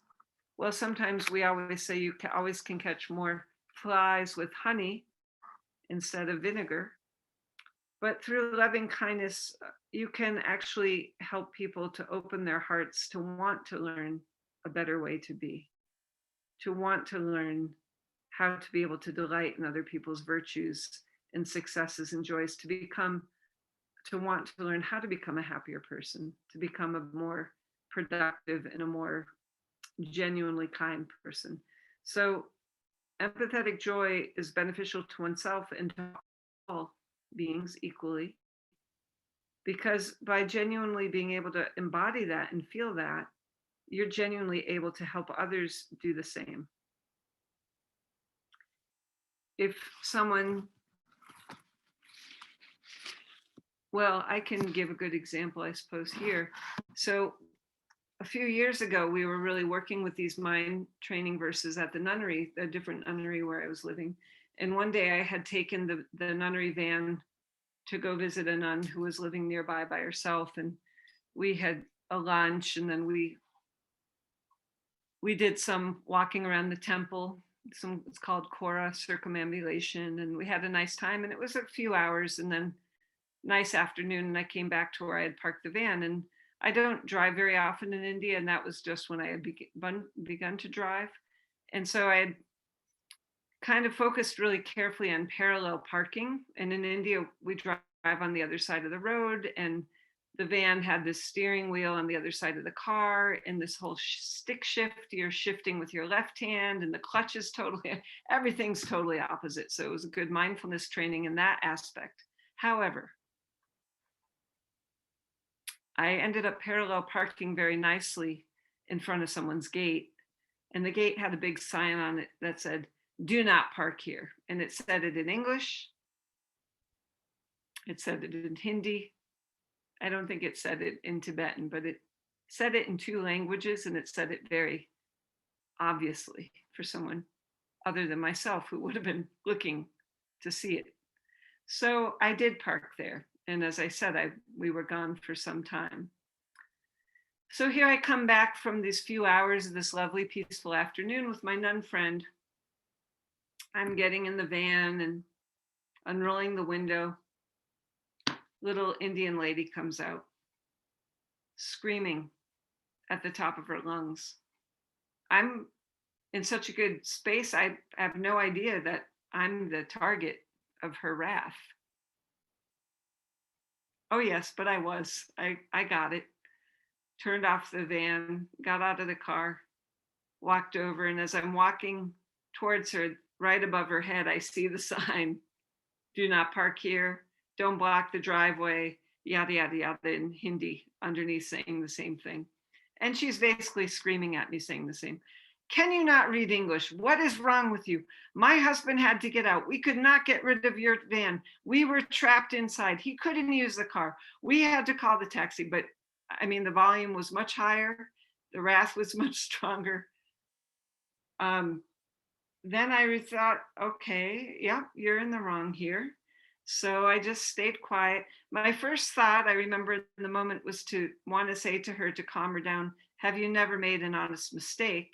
well, sometimes we always say you always can catch more flies with honey instead of vinegar. But through loving kindness, you can actually help people to open their hearts to want to learn a better way to be, to want to learn how to be able to delight in other people's virtues and successes and joys, to want to learn how to become a happier person, to become a more productive and a more genuinely kind person. So empathetic joy is beneficial to oneself and to all beings equally, because by genuinely being able to embody that and feel that, you're genuinely able to help others do the same. If someone, well, I can give a good example, I suppose, here. So a few years ago, we were really working with these mind training verses at the nunnery, a different nunnery where I was living. And one day I had taken the nunnery van to go visit a nun who was living nearby by herself. And we had a lunch, and then we did some walking around the temple. It's called Kora circumambulation, and we had a nice time. And it was a few hours, and then nice afternoon, and I came back to where I had parked the van. And I don't drive very often in India, and that was just when I had begun to drive. And so I had kind of focused really carefully on parallel parking. And in India, we drive on the other side of the road, and the van had this steering wheel on the other side of the car, and this whole stick shift, you're shifting with your left hand, and the clutch is totally, everything's totally opposite. So it was a good mindfulness training in that aspect. However, I ended up parallel parking very nicely in front of someone's gate, and the gate had a big sign on it that said, "Do not park here." And it said it in English. It said it in Hindi. I don't think it said it in Tibetan, but it said it in two languages, and it said it very obviously for someone other than myself who would have been looking to see it. So I did park there. And as I said, we were gone for some time. So here I come back from these few hours of this lovely, peaceful afternoon with my nun friend. I'm getting in the van and unrolling the window. Little Indian lady comes out, screaming at the top of her lungs. I'm in such a good space, I have no idea that I'm the target of her wrath. Oh yes, but I was. I got it. Turned off the van, got out of the car, walked over, and as I'm walking towards her, right above her head, I see the sign, "Do not park here, don't block the driveway," yada, yada, yada, in Hindi, underneath saying the same thing. And she's basically screaming at me saying the same. "Can you not read English? What is wrong with you? My husband had to get out. We could not get rid of your van. We were trapped inside. He couldn't use the car. We had to call the taxi." But I mean, the volume was much higher. The wrath was much stronger. Then I thought, okay, yeah, you're in the wrong here. So I just stayed quiet. My first thought, I remember in the moment, was to want to say to her to calm her down, "Have you never made an honest mistake?"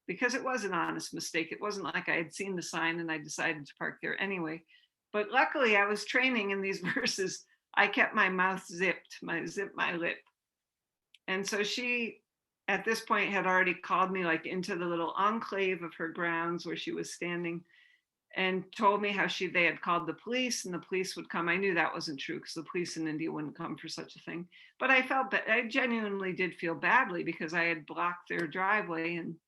Because it was an honest mistake. It wasn't like I had seen the sign and I decided to park there anyway. But luckily I was training in these verses. I kept my mouth zipped, zip my lip. And so she, at this point, had already called me like into the little enclave of her grounds where she was standing, and told me how they had called the police and the police would come. I knew that wasn't true because the police in India wouldn't come for such a thing. But I genuinely did feel badly because I had blocked their driveway, and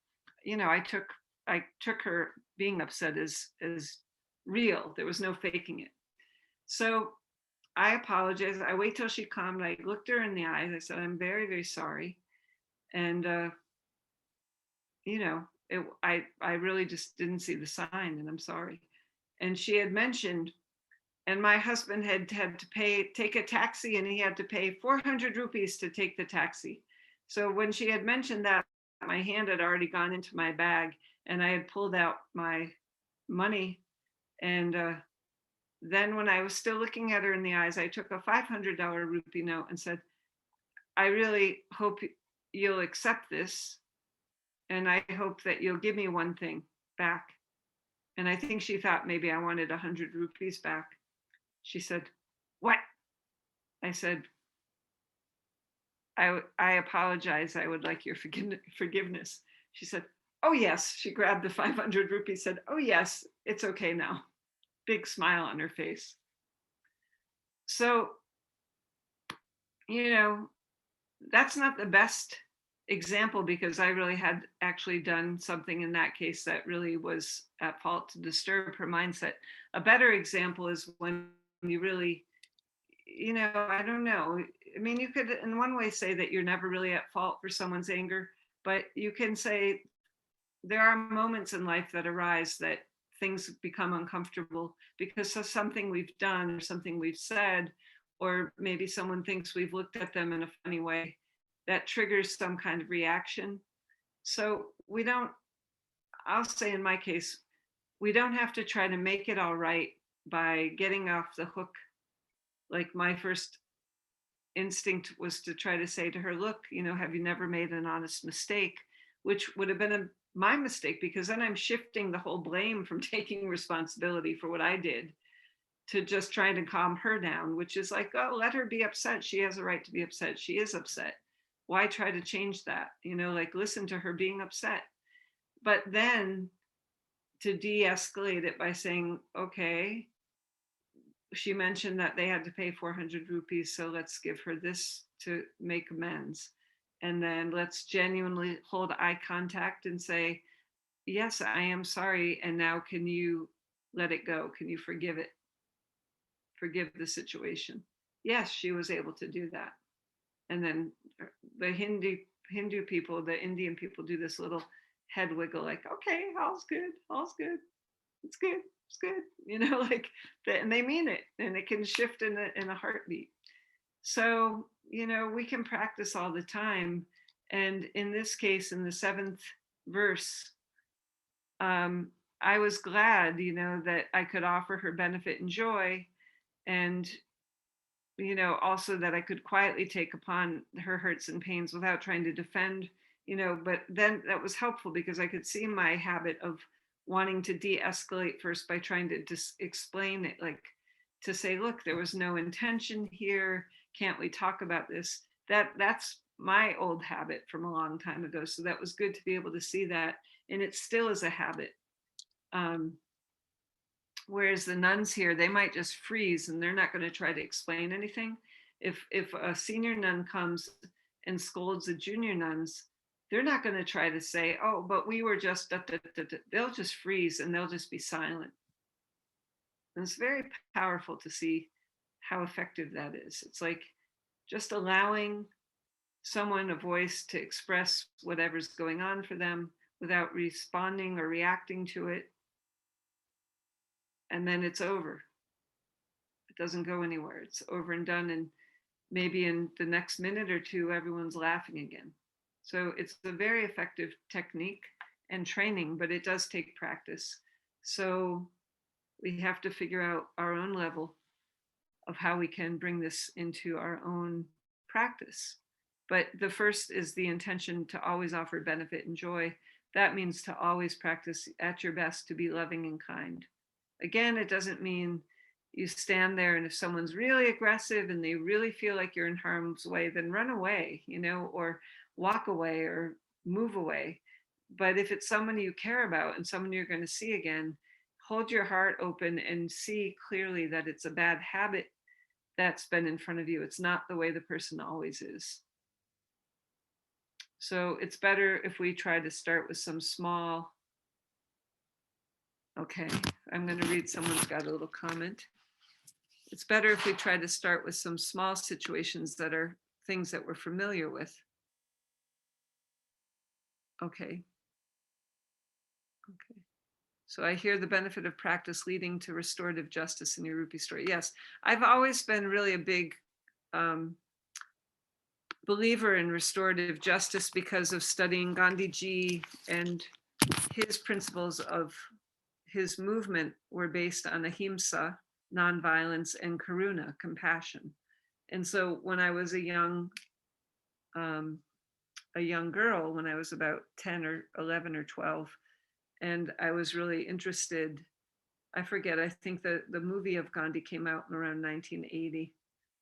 I took her being upset as real. There was no faking it. So I apologized. I wait till she calmed. I looked her in the eyes. I said, "I'm very, very sorry." And I really just didn't see the sign, and I'm sorry. And she had mentioned, and my husband had to take a taxi, and he had to pay 400 rupees to take the taxi. So when she had mentioned that, my hand had already gone into my bag, and I had pulled out my money. And then when I was still looking at her in the eyes, I took a $500 rupee note and said, "I really hope you'll accept this. And I hope that you'll give me one thing back." And I think she thought maybe I wanted 100 rupees back. She said, "What?" I said, I apologize. I would like your forgiveness." She said, "Oh yes." She grabbed the 500 rupees, said, "Oh yes, it's okay now." Big smile on her face. So, that's not the best example, because I really had actually done something in that case that really was at fault to disturb her mindset. A better example is when you really, I don't know. I mean, you could in one way say that you're never really at fault for someone's anger, But you can say there are moments in life that arise that things become uncomfortable because of something we've done or something we've said, or maybe someone thinks we've looked at them in a funny way that triggers some kind of reaction. So we don't, I'll say in my case, we don't have to try to make it all right by getting off the hook. Like my first instinct was to try to say to her, look, have you never made an honest mistake? Which would have been my mistake, because then I'm shifting the whole blame from taking responsibility for what I did to just trying to calm her down, which is like, oh, let her be upset. She has a right to be upset. She is upset. Why try to change that? Like listen to her being upset. But then to de escalate it by saying, okay, she mentioned that they had to pay 400 rupees, so let's give her this to make amends. And then let's genuinely hold eye contact and say, yes, I am sorry. And now can you let it go? Can you forgive it? Forgive the situation. Yes, she was able to do that. And then the Hindu people, the Indian people do this little head wiggle, like, okay, all's good, all's good, it's good, it's good, like that, and they mean it, and it can shift in a heartbeat. So, we can practice all the time. And in this case, in the seventh verse, I was glad, that I could offer her benefit and joy, and also that I could quietly take upon her hurts and pains without trying to defend, but then that was helpful because I could see my habit of wanting to de-escalate first by trying to explain it, like to say, look, there was no intention here. Can't we talk about this? That's my old habit from a long time ago. So that was good to be able to see that. And it still is a habit. Whereas the nuns here, they might just freeze and they're not going to try to explain anything. If a senior nun comes and scolds the junior nuns, they're not going to try to say, oh, but we were just da, da, da, da. They'll just freeze and they'll just be silent. And it's very powerful to see how effective that is. It's like just allowing someone a voice to express whatever's going on for them without responding or reacting to it. And then it's over. It doesn't go anywhere. It's over and done. And maybe in the next minute or two, everyone's laughing again. So it's a very effective technique and training, but it does take practice. So we have to figure out our own level of how we can bring this into our own practice. But the first is the intention to always offer benefit and joy. That means to always practice at your best to be loving and kind. Again, it doesn't mean you stand there and if someone's really aggressive and they really feel like you're in harm's way, then run away, or walk away or move away. But if it's someone you care about and someone you're going to see again, hold your heart open and see clearly that it's a bad habit that's been in front of you. It's not the way the person always is. So it's better if we try to start with some small. Okay, I'm going to read, someone's got a little comment. It's better if we try to start with some small situations that are things that we're familiar with. Okay. Okay. So I hear the benefit of practice leading to restorative justice in your rupee story. Yes, I've always been really a big believer in restorative justice because of studying Gandhiji, and his principles of his movement were based on ahimsa, nonviolence, and karuna, compassion. And so when I was a young girl, when I was about 10 or 11 or 12, and I was really interested, I forget, I think the movie of Gandhi came out in around 1980.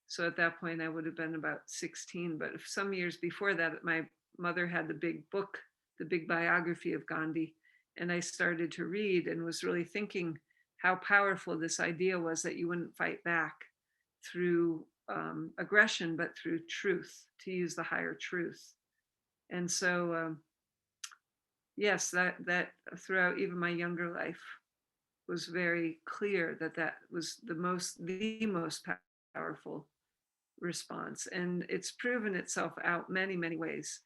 So at that point I would have been about 16, but some years before that, my mother had the big book, the big biography of Gandhi, and I started to read and was really thinking how powerful this idea was that you wouldn't fight back through aggression, but through truth, to use the higher truth. And so, yes, that throughout even my younger life was very clear that was the most powerful response. And it's proven itself out many, many ways.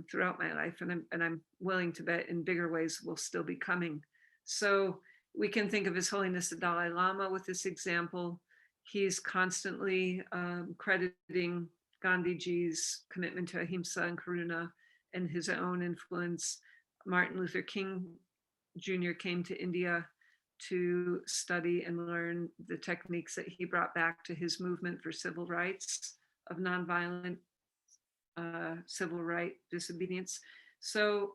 throughout my life, and I'm willing to bet in bigger ways will still be coming. So we can think of His Holiness the Dalai Lama with this example. He's constantly crediting Gandhiji's commitment to ahimsa and karuna and his own influence. Martin Luther King Jr. came to India to study and learn the techniques that he brought back to his movement for civil rights of nonviolent civil right disobedience. So,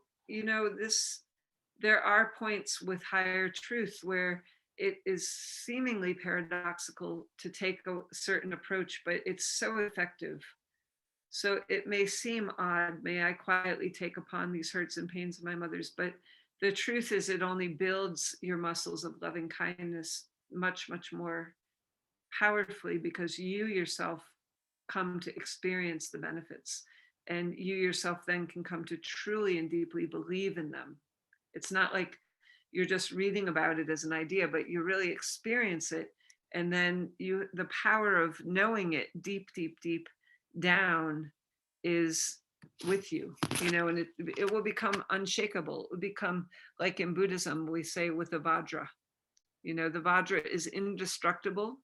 there are points with higher truth where it is seemingly paradoxical to take a certain approach, but it's so effective. So it may seem odd, may I quietly take upon these hurts and pains of my mother's, but the truth is it only builds your muscles of loving kindness much, much more powerfully because you yourself come to experience the benefits, and you yourself then can come to truly and deeply believe in them. It's not like you're just reading about it as an idea, but you really experience it. And then the power of knowing it deep, deep, deep down is with you, and it will become unshakable. It will become like in Buddhism, we say with the Vajra, the Vajra is indestructible,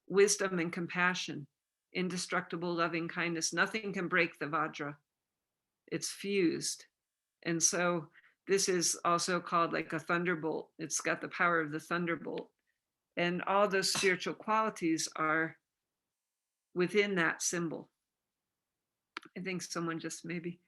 wisdom and compassion, indestructible loving kindness. Nothing can break the Vajra. It's fused. And so this is also called like a thunderbolt. It's got the power of the thunderbolt. And all those spiritual qualities are within that symbol. I think someone just maybe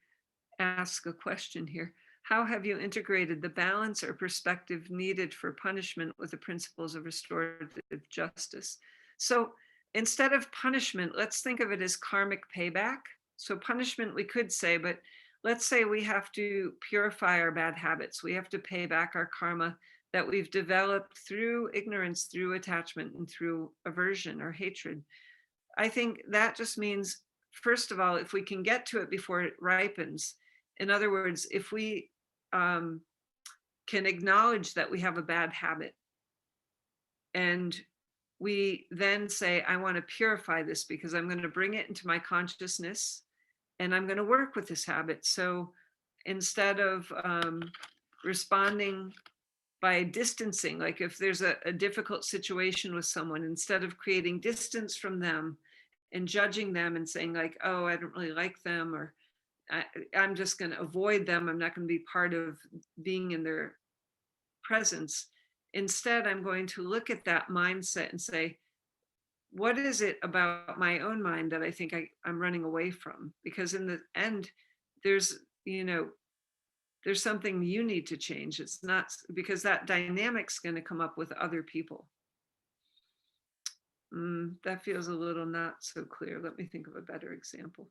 asked a question here. How have you integrated the balance or perspective needed for punishment with the principles of restorative justice? So instead of punishment, let's think of it as karmic payback. So punishment, we could say, but let's say we have to purify our bad habits. We have to pay back our karma that we've developed through ignorance, through attachment, and through aversion or hatred. I think that just means, first of all, if we can get to it before it ripens, in other words, if we can acknowledge that we have a bad habit, and we then say, I want to purify this because I'm going to bring it into my consciousness and I'm going to work with this habit. So instead of responding by distancing, like if there's a difficult situation with someone, instead of creating distance from them and judging them and saying like, oh, I don't really like them, or I'm just going to avoid them, I'm not going to be part of being in their presence. Instead, I'm going to look at that mindset and say, what is it about my own mind that I think I'm running away from? Because in the end, there's something you need to change. It's not because that dynamic's going to come up with other people. That feels a little not so clear. Let me think of a better example.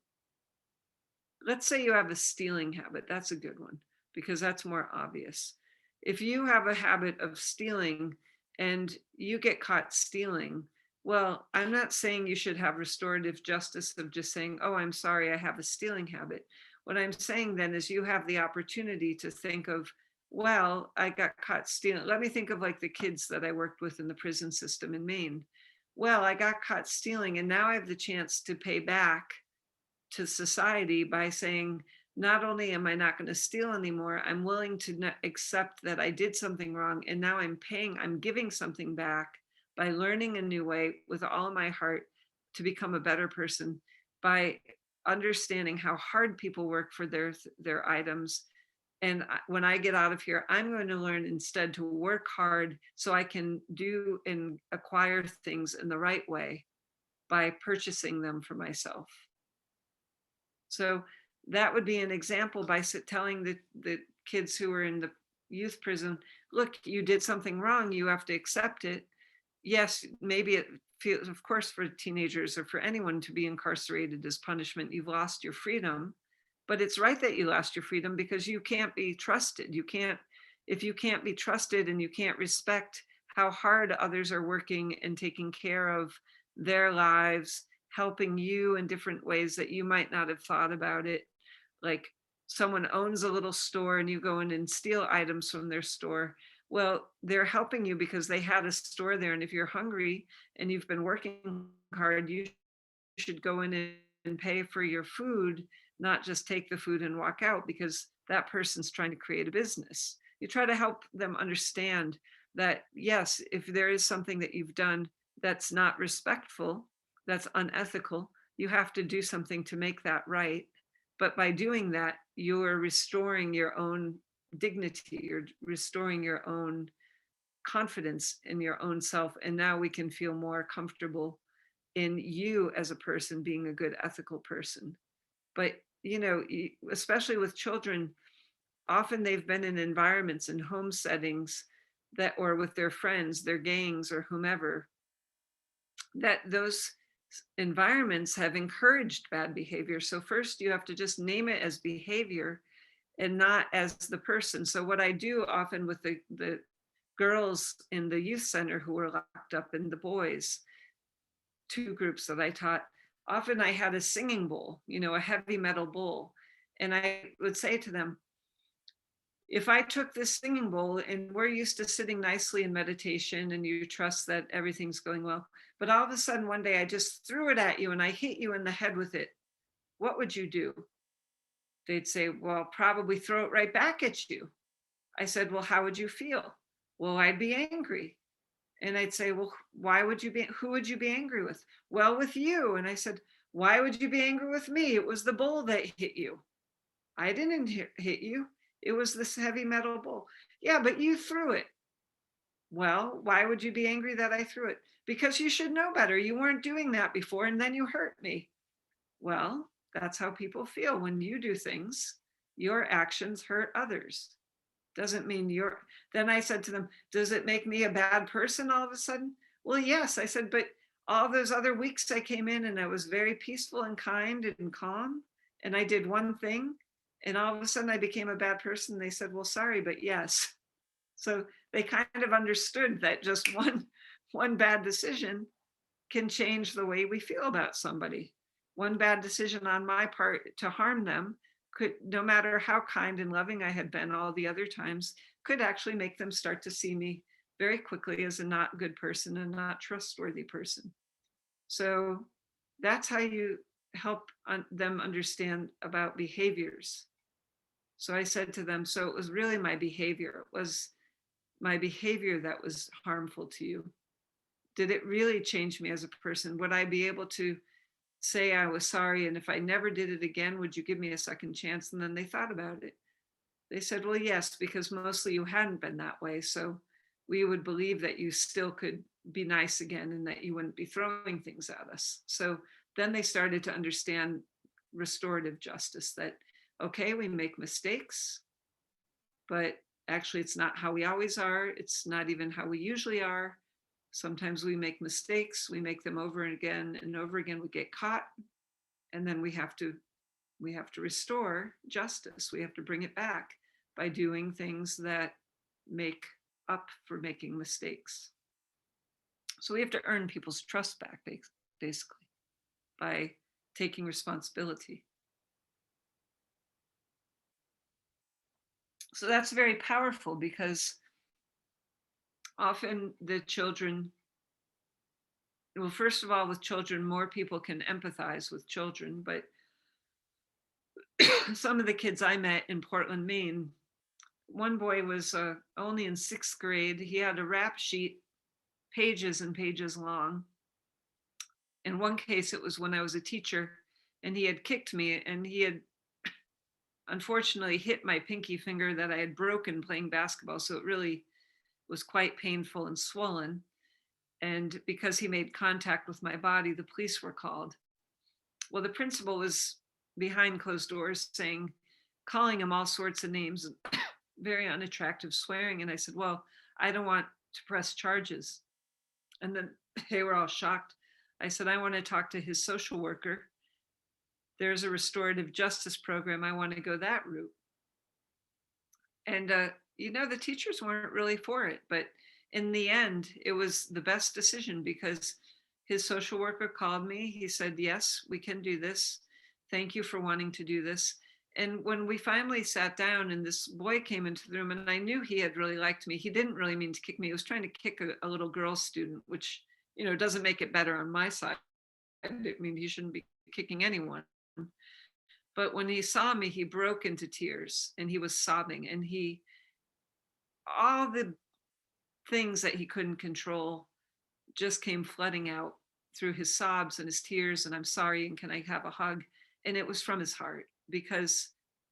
Let's say you have a stealing habit. That's a good one because that's more obvious. If you have a habit of stealing and you get caught stealing, well, I'm not saying you should have restorative justice of just saying, oh, I'm sorry, I have a stealing habit. What I'm saying then is you have the opportunity to think of, well, I got caught stealing. Let me think of like the kids that I worked with in the prison system in Maine. Well, I got caught stealing and now I have the chance to pay back to society by saying, not only am I not going to steal anymore, I'm willing to accept that I did something wrong. And now I'm giving something back by learning a new way with all of my heart to become a better person, by understanding how hard people work for their items. And when I get out of here, I'm going to learn instead to work hard so I can do and acquire things in the right way by purchasing them for myself. So that would be an example by telling the kids who are in the youth prison, look, you did something wrong, you have to accept it. Yes, maybe it feels, of course, for teenagers or for anyone to be incarcerated as punishment, you've lost your freedom, but it's right that you lost your freedom because you can't be trusted. If you can't be trusted and you can't respect how hard others are working and taking care of their lives, helping you in different ways that you might not have thought about it. Like someone owns a little store and you go in and steal items from their store. Well, they're helping you because they had a store there. And if you're hungry and you've been working hard, you should go in and pay for your food not just take the food and walk out because that person's trying to create a business. You try to help them understand that, yes, if there is something that you've done that's not respectful, that's unethical, you have to do something to make that right. But by doing that, you're restoring your own dignity, you're restoring your own confidence in your own self. And now we can feel more comfortable in you as a person being a good ethical person. But, especially with children, often they've been in environments and home settings that, or with their friends, their gangs or whomever, that those environments have encouraged bad behavior. So first you have to just name it as behavior and not as the person. So what I do often with the girls in the youth center who were locked up and the boys, two groups that I taught, often I had a singing bowl, a heavy metal bowl. And I would say to them, if I took this singing bowl and we're used to sitting nicely in meditation and you trust that everything's going well, but all of a sudden one day I just threw it at you and I hit you in the head with it, what would you do? They'd say, well, probably throw it right back at you. I said, well, how would you feel? Well, I'd be angry. And I'd say, well, who would you be angry with? Well, with you. And I said, why would you be angry with me? It was the bowl that hit you. I didn't hit you. It was this heavy metal bowl. Yeah, but you threw it. Well, why would you be angry that I threw it? Because you should know better. You weren't doing that before and then you hurt me. Well, that's how people feel when you do things. Your actions hurt others. Doesn't mean you're. Then I said to them, does it make me a bad person all of a sudden? Well, yes. I said, but all those other weeks I came in and I was very peaceful and kind and calm. And I did one thing and all of a sudden I became a bad person. They said, well, sorry, but yes. So they kind of understood that just one bad decision can change the way we feel about somebody. One bad decision on my part to harm them could, no matter how kind and loving I had been all the other times, could actually make them start to see me very quickly as a not good person and not trustworthy person. So that's how you help them understand about behaviors. So I said to them, so it was really my behavior. It was my behavior that was harmful to you. Did it really change me as a person? Would I be able to say I was sorry? And if I never did it again, would you give me a second chance? And then they thought about it. They said, well, yes, because mostly you hadn't been that way. So we would believe that you still could be nice again and that you wouldn't be throwing things at us. So then they started to understand restorative justice, that, okay, we make mistakes, but actually it's not how we always are. It's not even how we usually are. Sometimes we make mistakes, we make them over and over again, we get caught, and then we have to restore justice. We have to bring it back by doing things that make up for making mistakes. So we have to earn people's trust back, basically, by taking responsibility. So that's very powerful because often the children, well, first of all, with children, more people can empathize with children, but some of the kids I met in Portland, Maine, one boy was only in 6th grade. He had a rap sheet, pages and pages long. In one case, it was when I was a teacher and he had kicked me and he had unfortunately hit my pinky finger that I had broken playing basketball. So it really was quite painful and swollen. And because he made contact with my body, the police were called. Well, the principal was behind closed doors calling him all sorts of names, very unattractive swearing. And I said, well, I don't want to press charges. And then they were all shocked. I said, I want to talk to his social worker. There's a restorative justice program. I want to go that route. And, the teachers weren't really for it. But in the end, it was the best decision because his social worker called me. He said, yes, we can do this. Thank you for wanting to do this. And when we finally sat down and this boy came into the room and I knew he had really liked me, he didn't really mean to kick me. He was trying to kick a little girl student, which, doesn't make it better on my side. I mean, he shouldn't be kicking anyone. But when he saw me, he broke into tears and he was sobbing, and all the things that he couldn't control just came flooding out through his sobs and his tears. And I'm sorry, and can I have a hug? And it was from his heart, because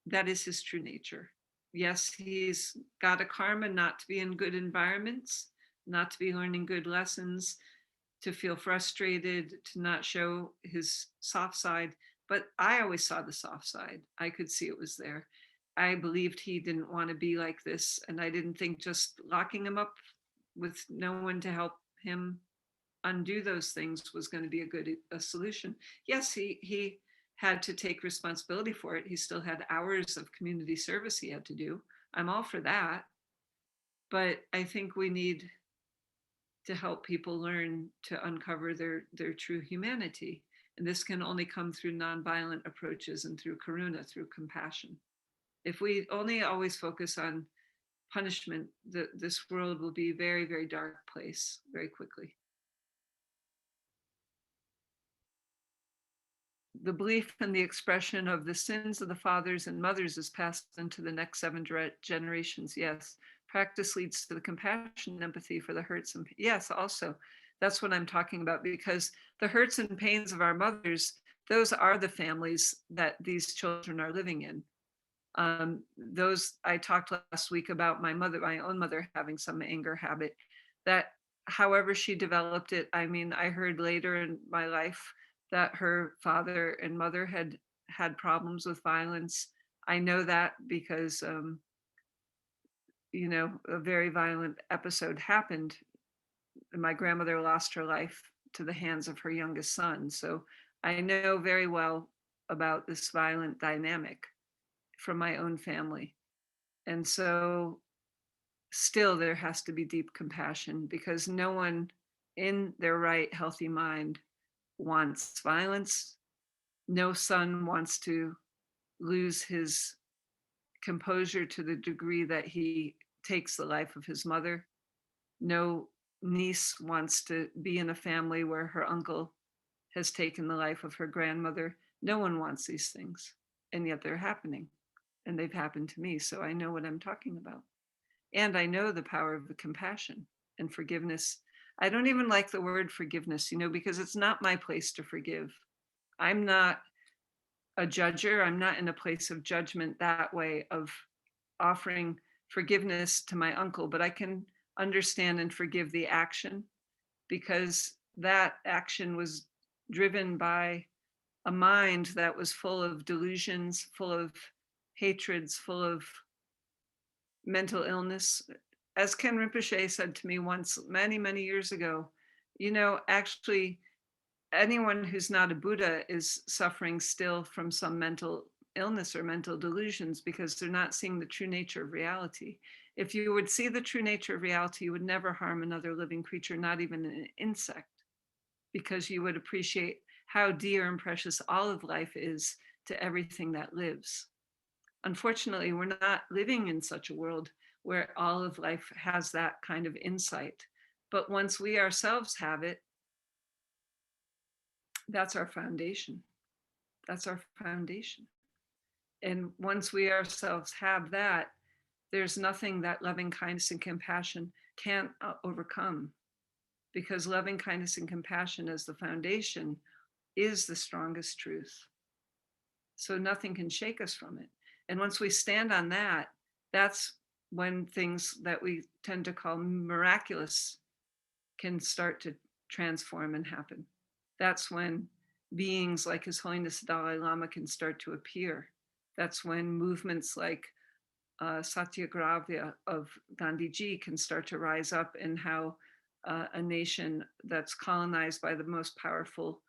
that is his true nature. Yes, he's got a karma not to be in good environments, not to be learning good lessons, to feel frustrated, to not show his soft side. But I always saw the soft side. I could see it was there. I believed he didn't want to be like this. And I didn't think just locking him up with no one to help him undo those things was going to be a solution. Yes, he had to take responsibility for it. He still had hours of community service he had to do. I'm all for that. But I think we need to help people learn to uncover their true humanity. And this can only come through nonviolent approaches and through karuna, through compassion. If we only always focus on punishment, this world will be a very, very dark place very quickly. The belief and the expression of the sins of the fathers and mothers is passed into the next 7 generations. Yes. Practice leads to the compassion and empathy for the hurts and yes, also that's what I'm talking about, because the hurts and pains of our mothers, those are the families that these children are living in. Those I talked last week about my own mother having some anger habit, that however she developed it. I mean, I heard later in my life that her father and mother had problems with violence. I know that because a very violent episode happened, and my grandmother lost her life to the hands of her youngest son. So I know very well about this violent dynamic from my own family. And so still there has to be deep compassion, because no one in their right healthy mind wants violence. No son wants to lose his composure to the degree that he takes the life of his mother. No niece wants to be in a family where her uncle has taken the life of her grandmother. No one wants these things, and yet they're happening, and they've happened to me. So I know what I'm talking about. And I know the power of the compassion and forgiveness. I don't even like the word forgiveness, because it's not my place to forgive. I'm not a judger. I'm not in a place of judgment that way, of offering forgiveness to my uncle, but I can understand and forgive the action, because that action was driven by a mind that was full of delusions, full of hatreds, full of mental illness. As Ken Rinpoche said to me once, many, many years ago, actually, anyone who's not a Buddha is suffering still from some mental illness or mental delusions, because they're not seeing the true nature of reality. If you would see the true nature of reality, you would never harm another living creature, not even an insect, because you would appreciate how dear and precious all of life is to everything that lives. Unfortunately, we're not living in such a world where all of life has that kind of insight. But once we ourselves have it, that's our foundation. That's our foundation. And once we ourselves have that, there's nothing that loving kindness and compassion can't overcome, because loving kindness and compassion as the foundation is the strongest truth. So nothing can shake us from it. And once we stand on that, that's when things that we tend to call miraculous can start to transform and happen. That's when beings like His Holiness Dalai Lama can start to appear. That's when movements like Satyagraha of Gandhiji can start to rise up, and how a nation that's colonized by the most powerful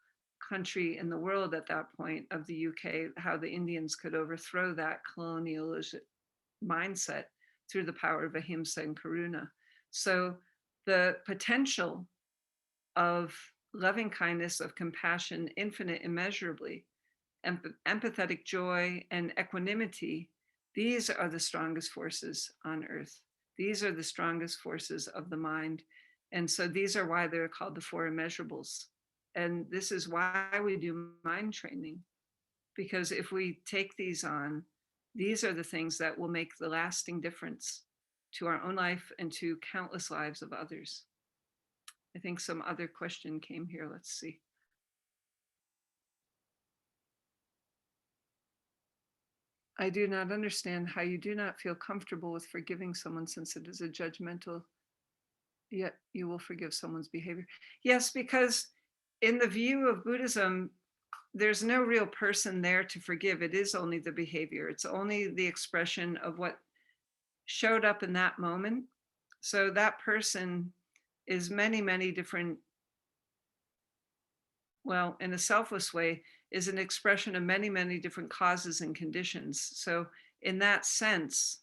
country in the world at that point of the UK, how the Indians could overthrow that colonial mindset through the power of ahimsa and karuna. So the potential of loving kindness, of compassion, infinite immeasurably, empathetic joy, and equanimity, these are the strongest forces on earth. These are the strongest forces of the mind. And so these are why they're called the 4 immeasurables. And this is why we do mind training, Because if we take these on, these are the things that will make the lasting difference to our own life and to countless lives of others. I think some other question came here. Let's see. I do not understand how you do not feel comfortable with forgiving someone since it is a judgmental, yet you will forgive someone's behavior. Yes, because in the view of Buddhism, there's no real person there to forgive. It is only the behavior. It's only the expression of what showed up in that moment. So that person is many, many different, well, in a selfless way, is an expression of many, many different causes and conditions. So in that sense,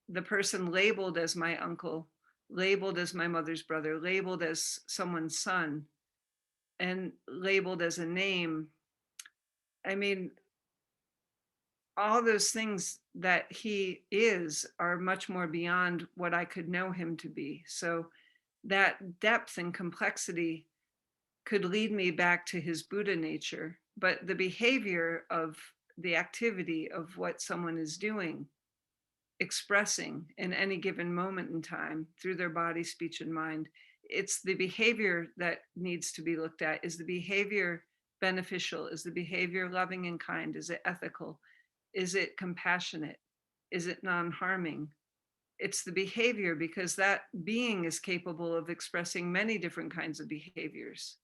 the person labeled as my uncle, labeled as my mother's brother, labeled as someone's son, and labeled as a name. I mean, all those things that he is are much more beyond what I could know him to be. So that depth and complexity could lead me back to his Buddha nature, but the behavior of the activity of what someone is doing, expressing in any given moment in time through their body, speech, and mind, it's the behavior that needs to be looked at. Is the behavior beneficial? Is the behavior loving and kind? Is it ethical? Is it compassionate? Is it non-harming? It's the behavior, because that being is capable of expressing many different kinds of behaviors.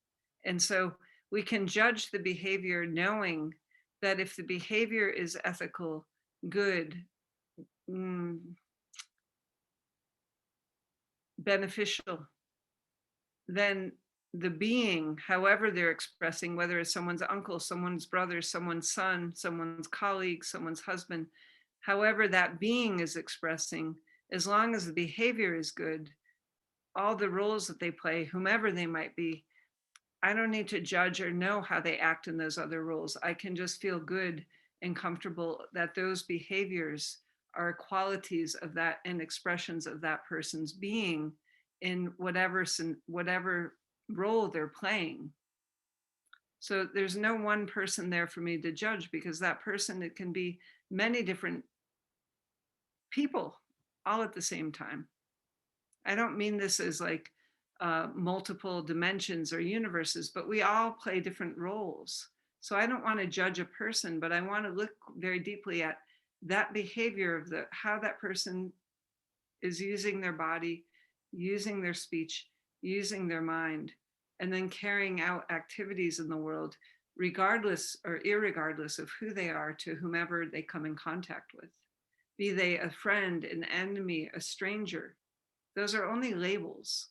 And so we can judge the behavior knowing that if the behavior is ethical, good, beneficial, then the being, however they're expressing, whether it's someone's uncle, someone's brother, someone's son, someone's colleague, someone's husband, however that being is expressing, as long as the behavior is good, all the roles that they play, whomever they might be, I don't need to judge or know how they act in those other roles. I can just feel good and comfortable that those behaviors are qualities of that and expressions of that person's being in whatever role they're playing. So there's no one person there for me to judge, because that person, it can be many different people all at the same time. I don't mean this as like multiple dimensions or universes, but we all play different roles. So I don't want to judge a person, but I want to look very deeply at that behavior of how that person is using their body, using their speech, using their mind, and then carrying out activities in the world, regardless or irregardless of who they are to whomever they come in contact with. Be they a friend, an enemy, a stranger, those are only labels.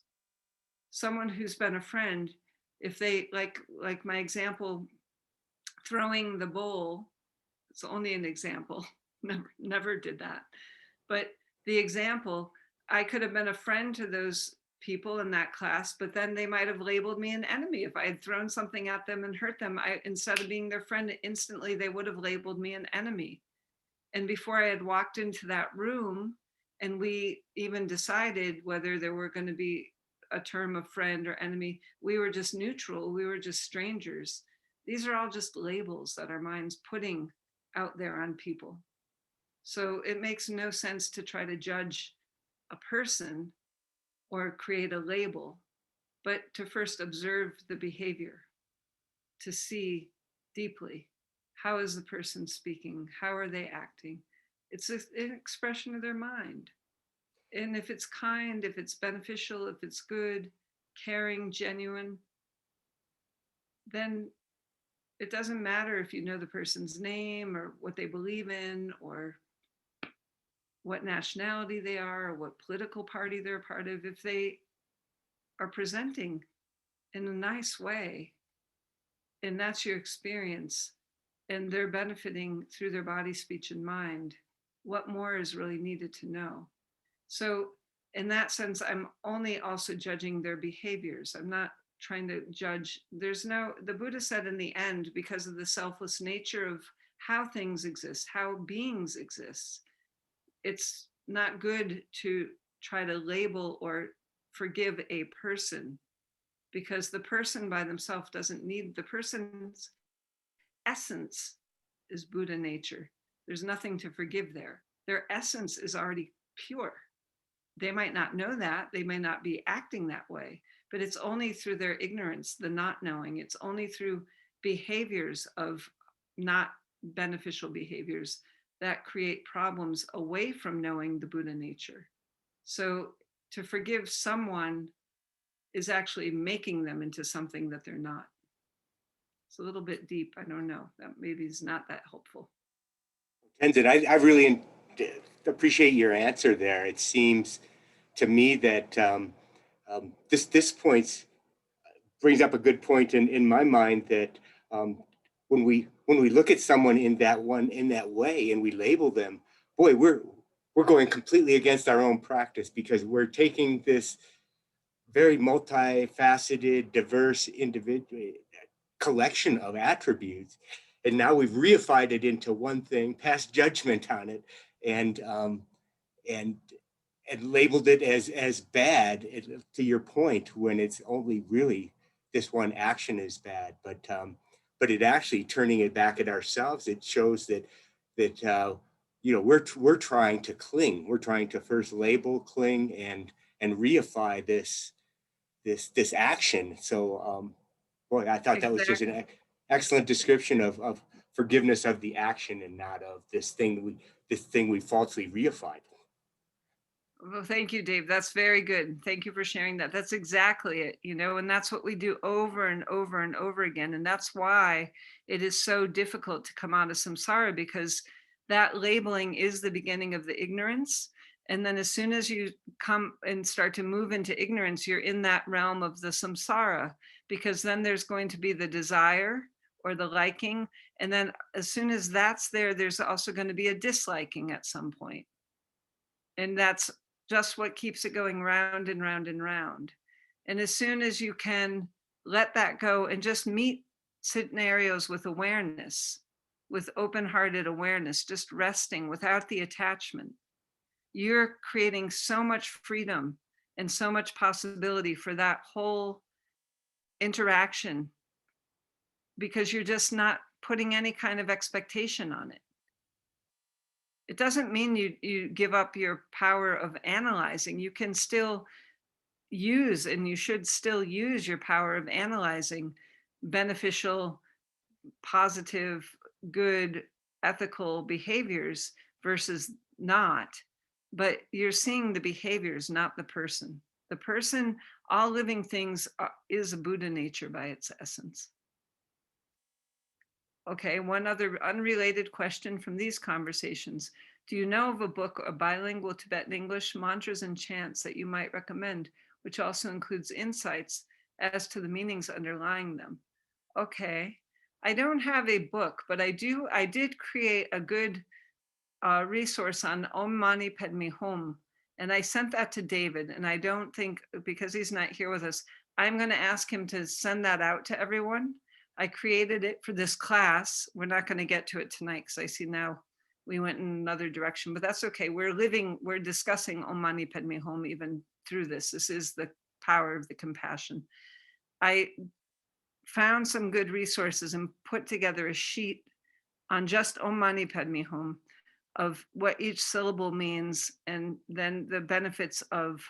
Someone who's been a friend, if they like my example, throwing the bowl, it's only an example, never did that, but the example, I could have been a friend to those people in that class, but then they might have labeled me an enemy if I had thrown something at them and hurt them. Instead of being their friend, instantly they would have labeled me an enemy. And before I had walked into that room and we even decided whether there were going to be a term of friend or enemy, we were just neutral, we were just strangers. These are all just labels that our mind's putting out there on people. So it makes no sense to try to judge a person or create a label, but to first observe the behavior, to see deeply, how is the person speaking? How are they acting? It's an expression of their mind. And if it's kind, if it's beneficial, if it's good, caring, genuine, then it doesn't matter if you know the person's name or what they believe in or what nationality they are or what political party they're a part of. If they are presenting in a nice way, and that's your experience, and they're benefiting through their body, speech, and mind, what more is really needed to know? So in that sense, I'm only also judging their behaviors. I'm not trying to judge. The Buddha said in the end, because of the selfless nature of how things exist, how beings exist, it's not good to try to label or forgive a person, because the person by themselves doesn't need, the person's essence is Buddha nature. There's nothing to forgive there. Their essence is already pure. They might not know that, they may not be acting that way, but it's only through their ignorance, the not knowing. It's only through behaviors of not beneficial behaviors that create problems away from knowing the Buddha nature. So to forgive someone is actually making them into something that they're not. It's a little bit deep. I don't know. That maybe is not that helpful. Tenzin, I really appreciate your answer there. It seems to me that this point brings up a good point in my mind that when we look at someone in that way and we label them, boy, we're going completely against our own practice, because we're taking this very multifaceted, diverse individual collection of attributes, and now we've reified it into one thing, passed judgment on it, and and labeled it as bad. To your point, when it's only really this one action is bad, but it actually, turning it back at ourselves, it shows that we're trying to cling. We're trying to first label, cling, and reify this action. So boy, I thought that was just Exactly. an excellent description of forgiveness of the action, and not of this thing we falsely reified. Well, thank you, Dave. That's very good. Thank you for sharing that. That's exactly it, and that's what we do over and over and over again. And that's why it is so difficult to come out of samsara, because that labeling is the beginning of the ignorance. And then as soon as you come and start to move into ignorance, you're in that realm of the samsara, because then there's going to be the desire or the liking. And then as soon as that's there, there's also going to be a disliking at some point. And that's just what keeps it going round and round and round. And as soon as you can let that go and just meet scenarios with awareness, with open-hearted awareness, just resting without the attachment, you're creating so much freedom and so much possibility for that whole interaction, because you're just not putting any kind of expectation on it. It doesn't mean you give up your power of analyzing. You can still use, and you should still use, your power of analyzing beneficial, positive, good, ethical behaviors versus not. But you're seeing the behaviors, not the person. The person, all living things, is a Buddha nature by its essence. Okay, one other unrelated question from these conversations. Do you know of a book, a bilingual Tibetan English mantras and chants that you might recommend, which also includes insights as to the meanings underlying them? Okay, I don't have a book, but I did create a good resource on Om Mani Padme Hum, and I sent that to David, and I don't think, because he's not here with us, I'm going to ask him to send that out to everyone. I created it for this class. We're not going to get to it tonight because I see now we went in another direction, but that's okay. We're discussing Om Mani Padme Hum even through this. This is the power of the compassion. I found some good resources and put together a sheet on just Om Mani Padme Hum, of what each syllable means, and then the benefits of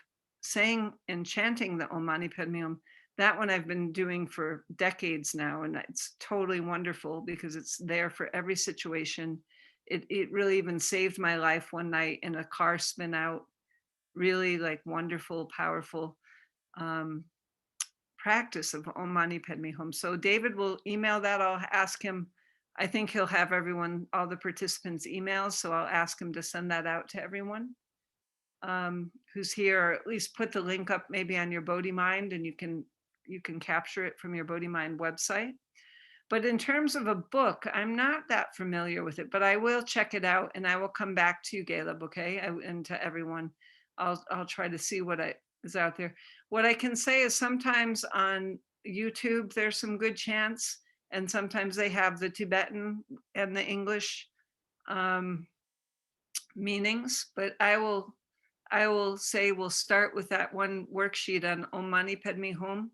saying and chanting the Om Mani Padme Hum. That one I've been doing for decades now, and it's totally wonderful because it's there for every situation. It really even saved my life one night in a car spin out. Really like wonderful, powerful practice of Om Mani Padme Hum. So David will email that. I'll ask him. I think he'll have everyone, all the participants' emails, so I'll ask him to send that out to everyone who's here, or at least put the link up maybe on your Bodhi Mind, and you can capture it from your Bodhi Mind website. But in terms of a book, I'm not that familiar with it, but I will check it out and I will come back to you, Caleb, okay? And to everyone, I'll try to see what is out there. What I can say is sometimes on YouTube, there's some good chants, and sometimes they have the Tibetan and the English meanings, but I will say we'll start with that one worksheet on Om Mani Padme Hum,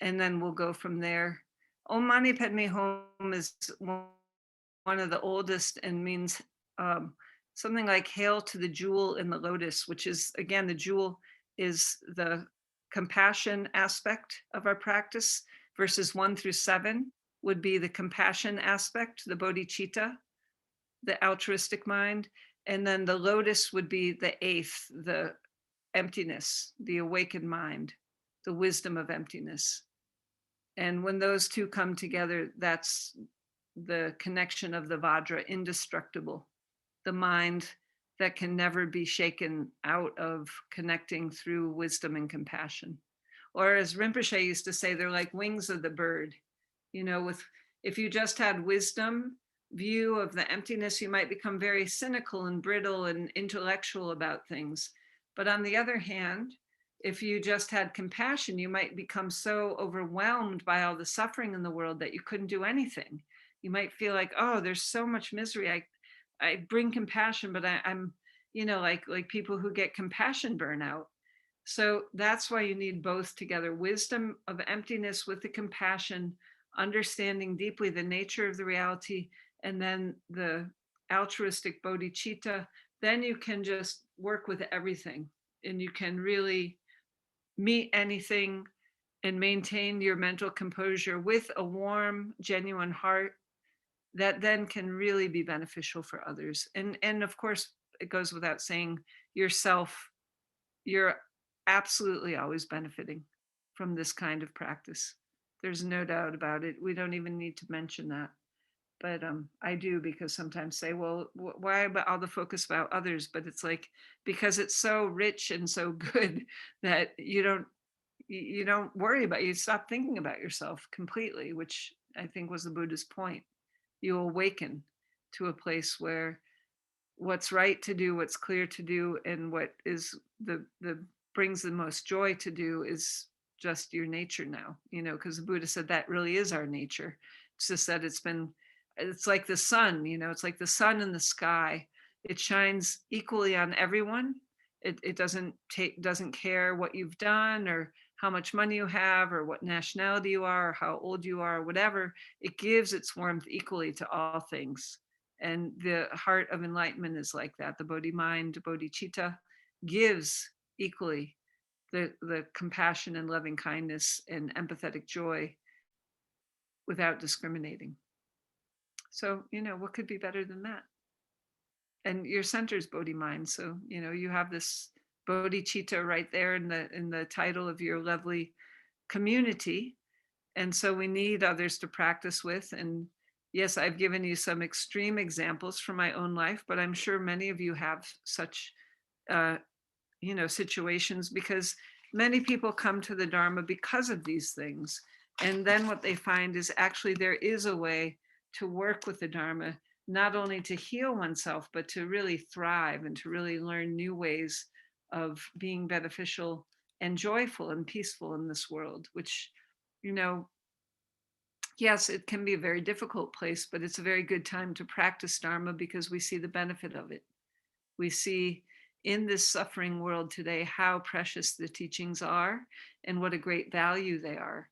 and then we'll go from there. Om Mani Padme Hum is one of the oldest and means um, something like hail to the jewel in the lotus, which is, again, the jewel is the compassion aspect of our practice. Verses 1 through 7 would be the compassion aspect, the bodhicitta, the altruistic mind. And then the lotus would be the eighth, the emptiness, the awakened mind, the wisdom of emptiness. And when those two come together, that's the connection of the Vajra, indestructible, the mind that can never be shaken out of connecting through wisdom and compassion. Or as Rinpoche used to say, they're like wings of the bird. You know, with if you just had wisdom view of the emptiness, you might become very cynical and brittle and intellectual about things. But on the other hand, if you just had compassion, you might become so overwhelmed by all the suffering in the world that you couldn't do anything. You might feel like, oh, there's so much misery. I bring compassion, but I'm, like people who get compassion burnout. So that's why you need both together, wisdom of emptiness with the compassion, understanding deeply the nature of the reality, and then the altruistic bodhicitta. Then you can just work with everything and you can really meet anything and maintain your mental composure with a warm, genuine heart that then can really be beneficial for others. And of course, it goes without saying, yourself, you're absolutely always benefiting from this kind of practice. There's no doubt about it. We don't even need to mention that. But I do, because sometimes say, well, why about all the focus about others? But it's like, because it's so rich and so good that you don't worry about, you stop thinking about yourself completely, which I think was the Buddha's point. You awaken to a place where what's right to do, what's clear to do, and what is the brings the most joy to do is just your nature now, because the Buddha said that really is our nature. It's just that it's like the sun, it's like the sun in the sky. It shines equally on everyone. It doesn't care what you've done or how much money you have or what nationality you are or how old you are or whatever. It gives its warmth equally to all things. And the heart of enlightenment is like that. The Bodhi mind, bodhicitta, gives equally the compassion and loving kindness and empathetic joy without discriminating. So, what could be better than that? And your center is Bodhi mind. So, you have this bodhicitta right there in the title of your lovely community. And so we need others to practice with. And yes, I've given you some extreme examples from my own life, but I'm sure many of you have such, uh, situations, because many people come to the Dharma because of these things. And then what they find is actually there is a way to work with the Dharma, not only to heal oneself, but to really thrive and to really learn new ways of being beneficial and joyful and peaceful in this world, which, yes, it can be a very difficult place, but it's a very good time to practice Dharma because we see the benefit of it. We see in this suffering world today how precious the teachings are and what a great value they are.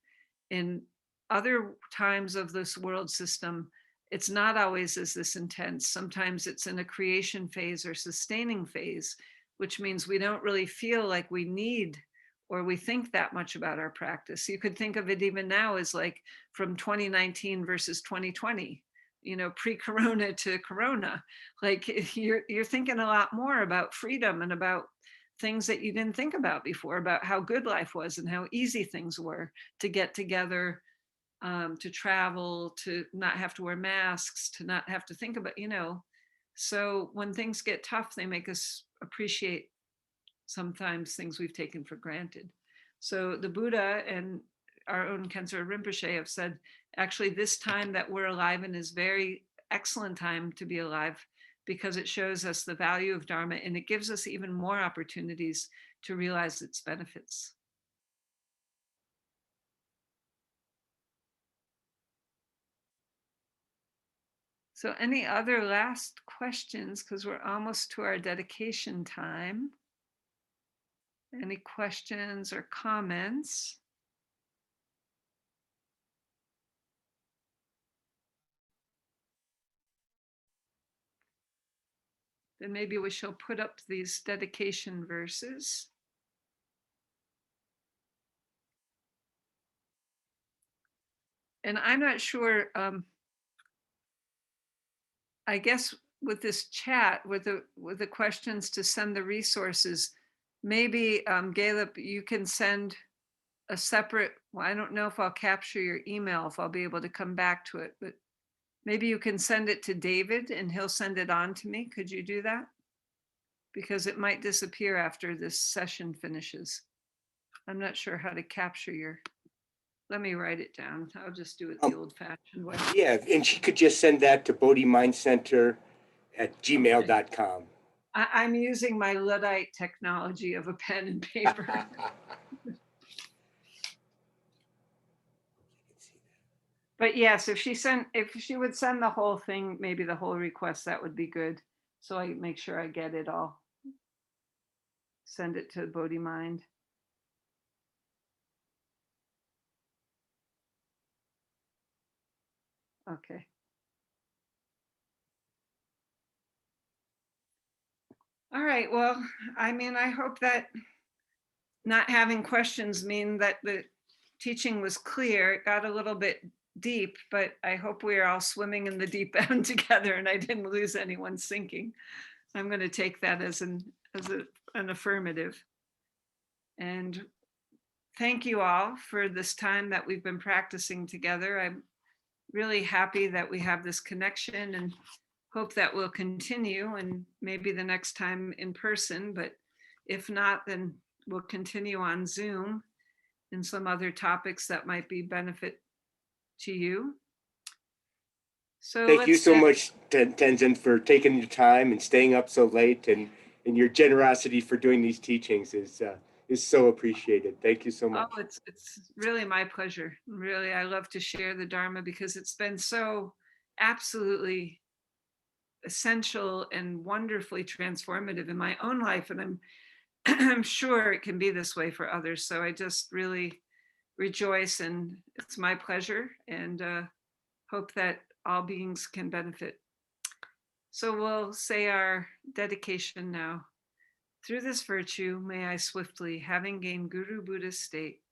In other times of this world system, it's not always as this intense. Sometimes it's in a creation phase or sustaining phase, which means we don't really feel like we need or we think that much about our practice. You could think of it even now as like from 2019 versus 2020, pre-corona to corona. Like you're thinking a lot more about freedom and about things that you didn't think about before, about how good life was and how easy things were to get together, to travel, to not have to wear masks, to not have to think about, So when things get tough, they make us appreciate sometimes things we've taken for granted. So the Buddha and our own Kensei Rinpoche have said, actually, this time that we're alive in is very excellent time to be alive, because it shows us the value of Dharma and it gives us even more opportunities to realize its benefits. So any other last questions, because we're almost to our dedication time? Any questions or comments? then maybe we shall put up these dedication verses. And I'm not sure, I guess with this chat, with the questions to send the resources, maybe Galeb, you can send a separate, well, I don't know if I'll capture your email, if I'll be able to come back to it, but maybe you can send it to David and he'll send it on to me. Could you do that? Because it might disappear after this session finishes. I'm not sure how to capture your, let me write it down. I'll just do it the old fashioned way. Yeah, and she could just send that to bodhimindcenter@gmail.com. I'm using my Luddite technology of a pen and paper. But yes, if she would send the whole thing, maybe the whole request, that would be good. So I make sure I get it all. Send it to Bodhi Mind. Okay. All right. Well, I mean, I hope that not having questions mean that the teaching was clear. It got a little bit deep, but I hope we are all swimming in the deep end together and I didn't lose anyone sinking. I'm going to take that as an affirmative. And thank you all for this time that we've been practicing together. I'm really happy that we have this connection and hope that will continue, and maybe the next time in person, but if not, then we'll continue on Zoom and some other topics that might be benefit to you. So Thank you so much, Tenzin, for taking your time and staying up so late, and your generosity for doing these teachings is so appreciated. Thank you so much. Oh, it's really my pleasure. Really, I love to share the Dharma because it's been so absolutely essential and wonderfully transformative in my own life, and I'm sure it can be this way for others. So I just really rejoice, and it's my pleasure, and hope that all beings can benefit. So we'll say our dedication now. Through this virtue, may I swiftly, having gained Guru Buddha's state,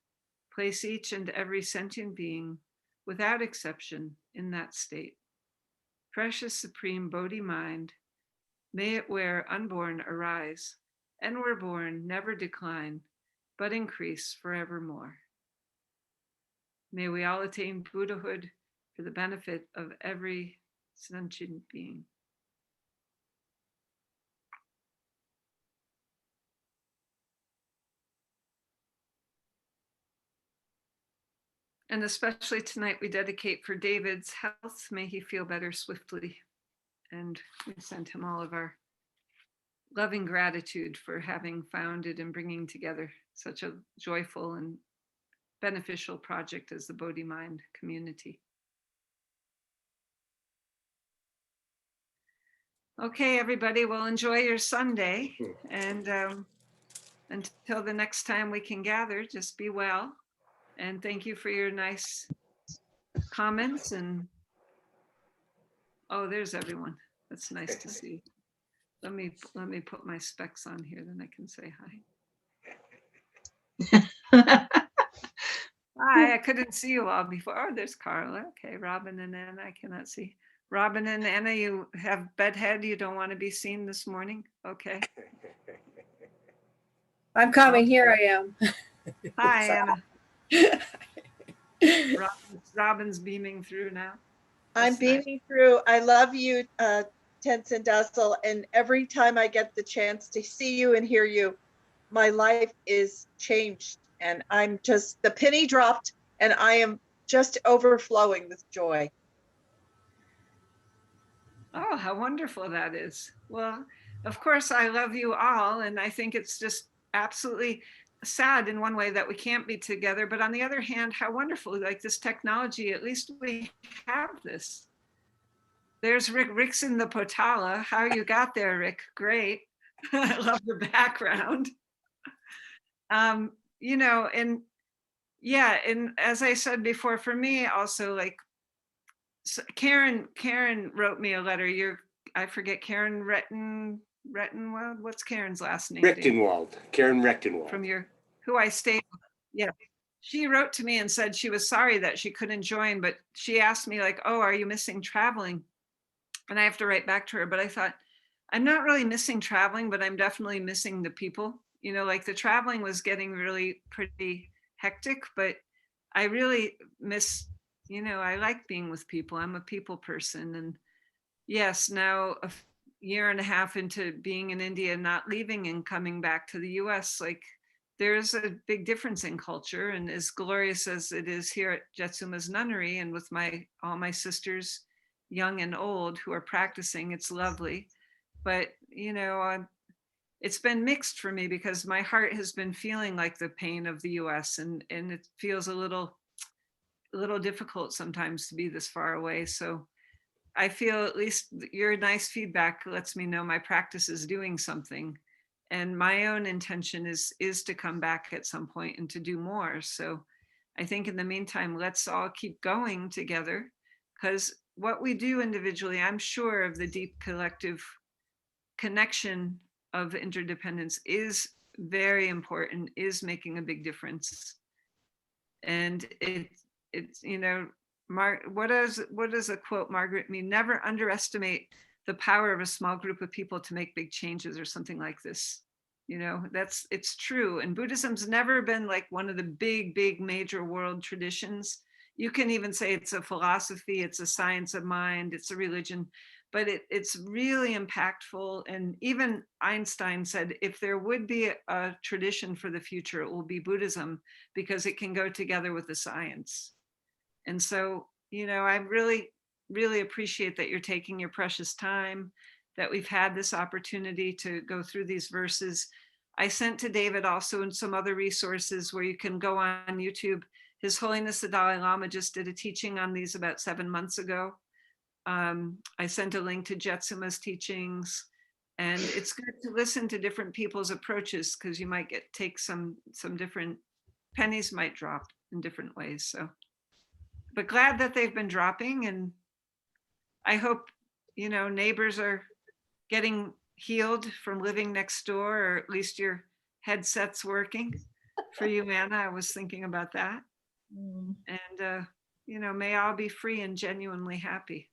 place each and every sentient being, without exception, in that state. Precious Supreme Bodhi Mind, may it where unborn arise, and where born never decline, but increase forevermore. May we all attain Buddhahood for the benefit of every sentient being. And especially tonight, we dedicate for David's health. May he feel better swiftly. And we send him all of our loving gratitude for having founded and bringing together such a joyful and beneficial project as the Bodhi Mind community. Okay, everybody, well, enjoy your Sunday. And until the next time we can gather, just be well. And thank you for your nice comments. And oh, there's everyone. That's nice to see. Let me put my specs on here, then I can say hi. Hi, I couldn't see you all before. Oh, there's Carla. Okay, Robin and Anna, I cannot see. Robin and Anna, you have bedhead. You don't want to be seen this morning. Okay. I'm coming. Here I am. Hi, Anna. Robin's beaming through now. I'm beaming through. I love you, Tenzin Dazzle, and every time I get the chance to see you and hear you, my life is changed, and I'm just, the penny dropped, and I am just overflowing with joy. Oh, how wonderful that is. Well, of course, I love you all, and I think it's just absolutely sad in one way that we can't be together, but on the other hand, how wonderful, like this technology, at least we have this. There's Rick. Rick's in the Potala. How you got there, Rick? Great. I love the background. You know, and yeah, and as I said before, for me also, like Karen wrote me a letter. I forget, Karen Retton, Rettenwald. What's Karen's last name? Dave? Rechtenwald, Karen Rechtenwald. From who I stayed with. Yeah. She wrote to me and said she was sorry that she couldn't join, but she asked me like, oh, are you missing traveling? And I have to write back to her, but I thought, I'm not really missing traveling, but I'm definitely missing the people. You know, like the traveling was getting really pretty hectic, but I really miss, you know, I like being with people. I'm a people person. And yes, now a year and a half into being in India, not leaving and coming back to the US, like there's a big difference in culture. And as glorious as it is here at Jetsuma's nunnery and with all my sisters, young and old, who are practicing, it's lovely. But, you know, it's been mixed for me because my heart has been feeling like the pain of the US, and it feels a little difficult sometimes to be this far away. So I feel at least your nice feedback lets me know my practice is doing something. And my own intention is to come back at some point and to do more. So I think in the meantime, let's all keep going together, because what we do individually, I'm sure of the deep collective connection of interdependence is very important, is making a big difference. And it's, you know, what does a quote Margaret mean? Never underestimate the power of a small group of people to make big changes, or something like this. You know, it's true. And Buddhism's never been like one of the big major world traditions. You can even say it's a philosophy, it's a science of mind, it's a religion, but it's really impactful. And even Einstein said, if there would be a tradition for the future, it will be Buddhism, because it can go together with the science. And so, you know, I really appreciate that you're taking your precious time, that we've had this opportunity to go through these verses. I sent to David also in some other resources where you can go on YouTube. His Holiness the Dalai Lama just did a teaching on these about 7 months ago. I sent a link to Jetsuma's teachings, and it's good to listen to different people's approaches, because you might take some different pennies might drop in different ways. So, but glad that they've been dropping, and I hope, you know, neighbors are getting healed from living next door, or at least your headset's working for you, Anna. I was thinking about that. And, you know, may all be free and genuinely happy.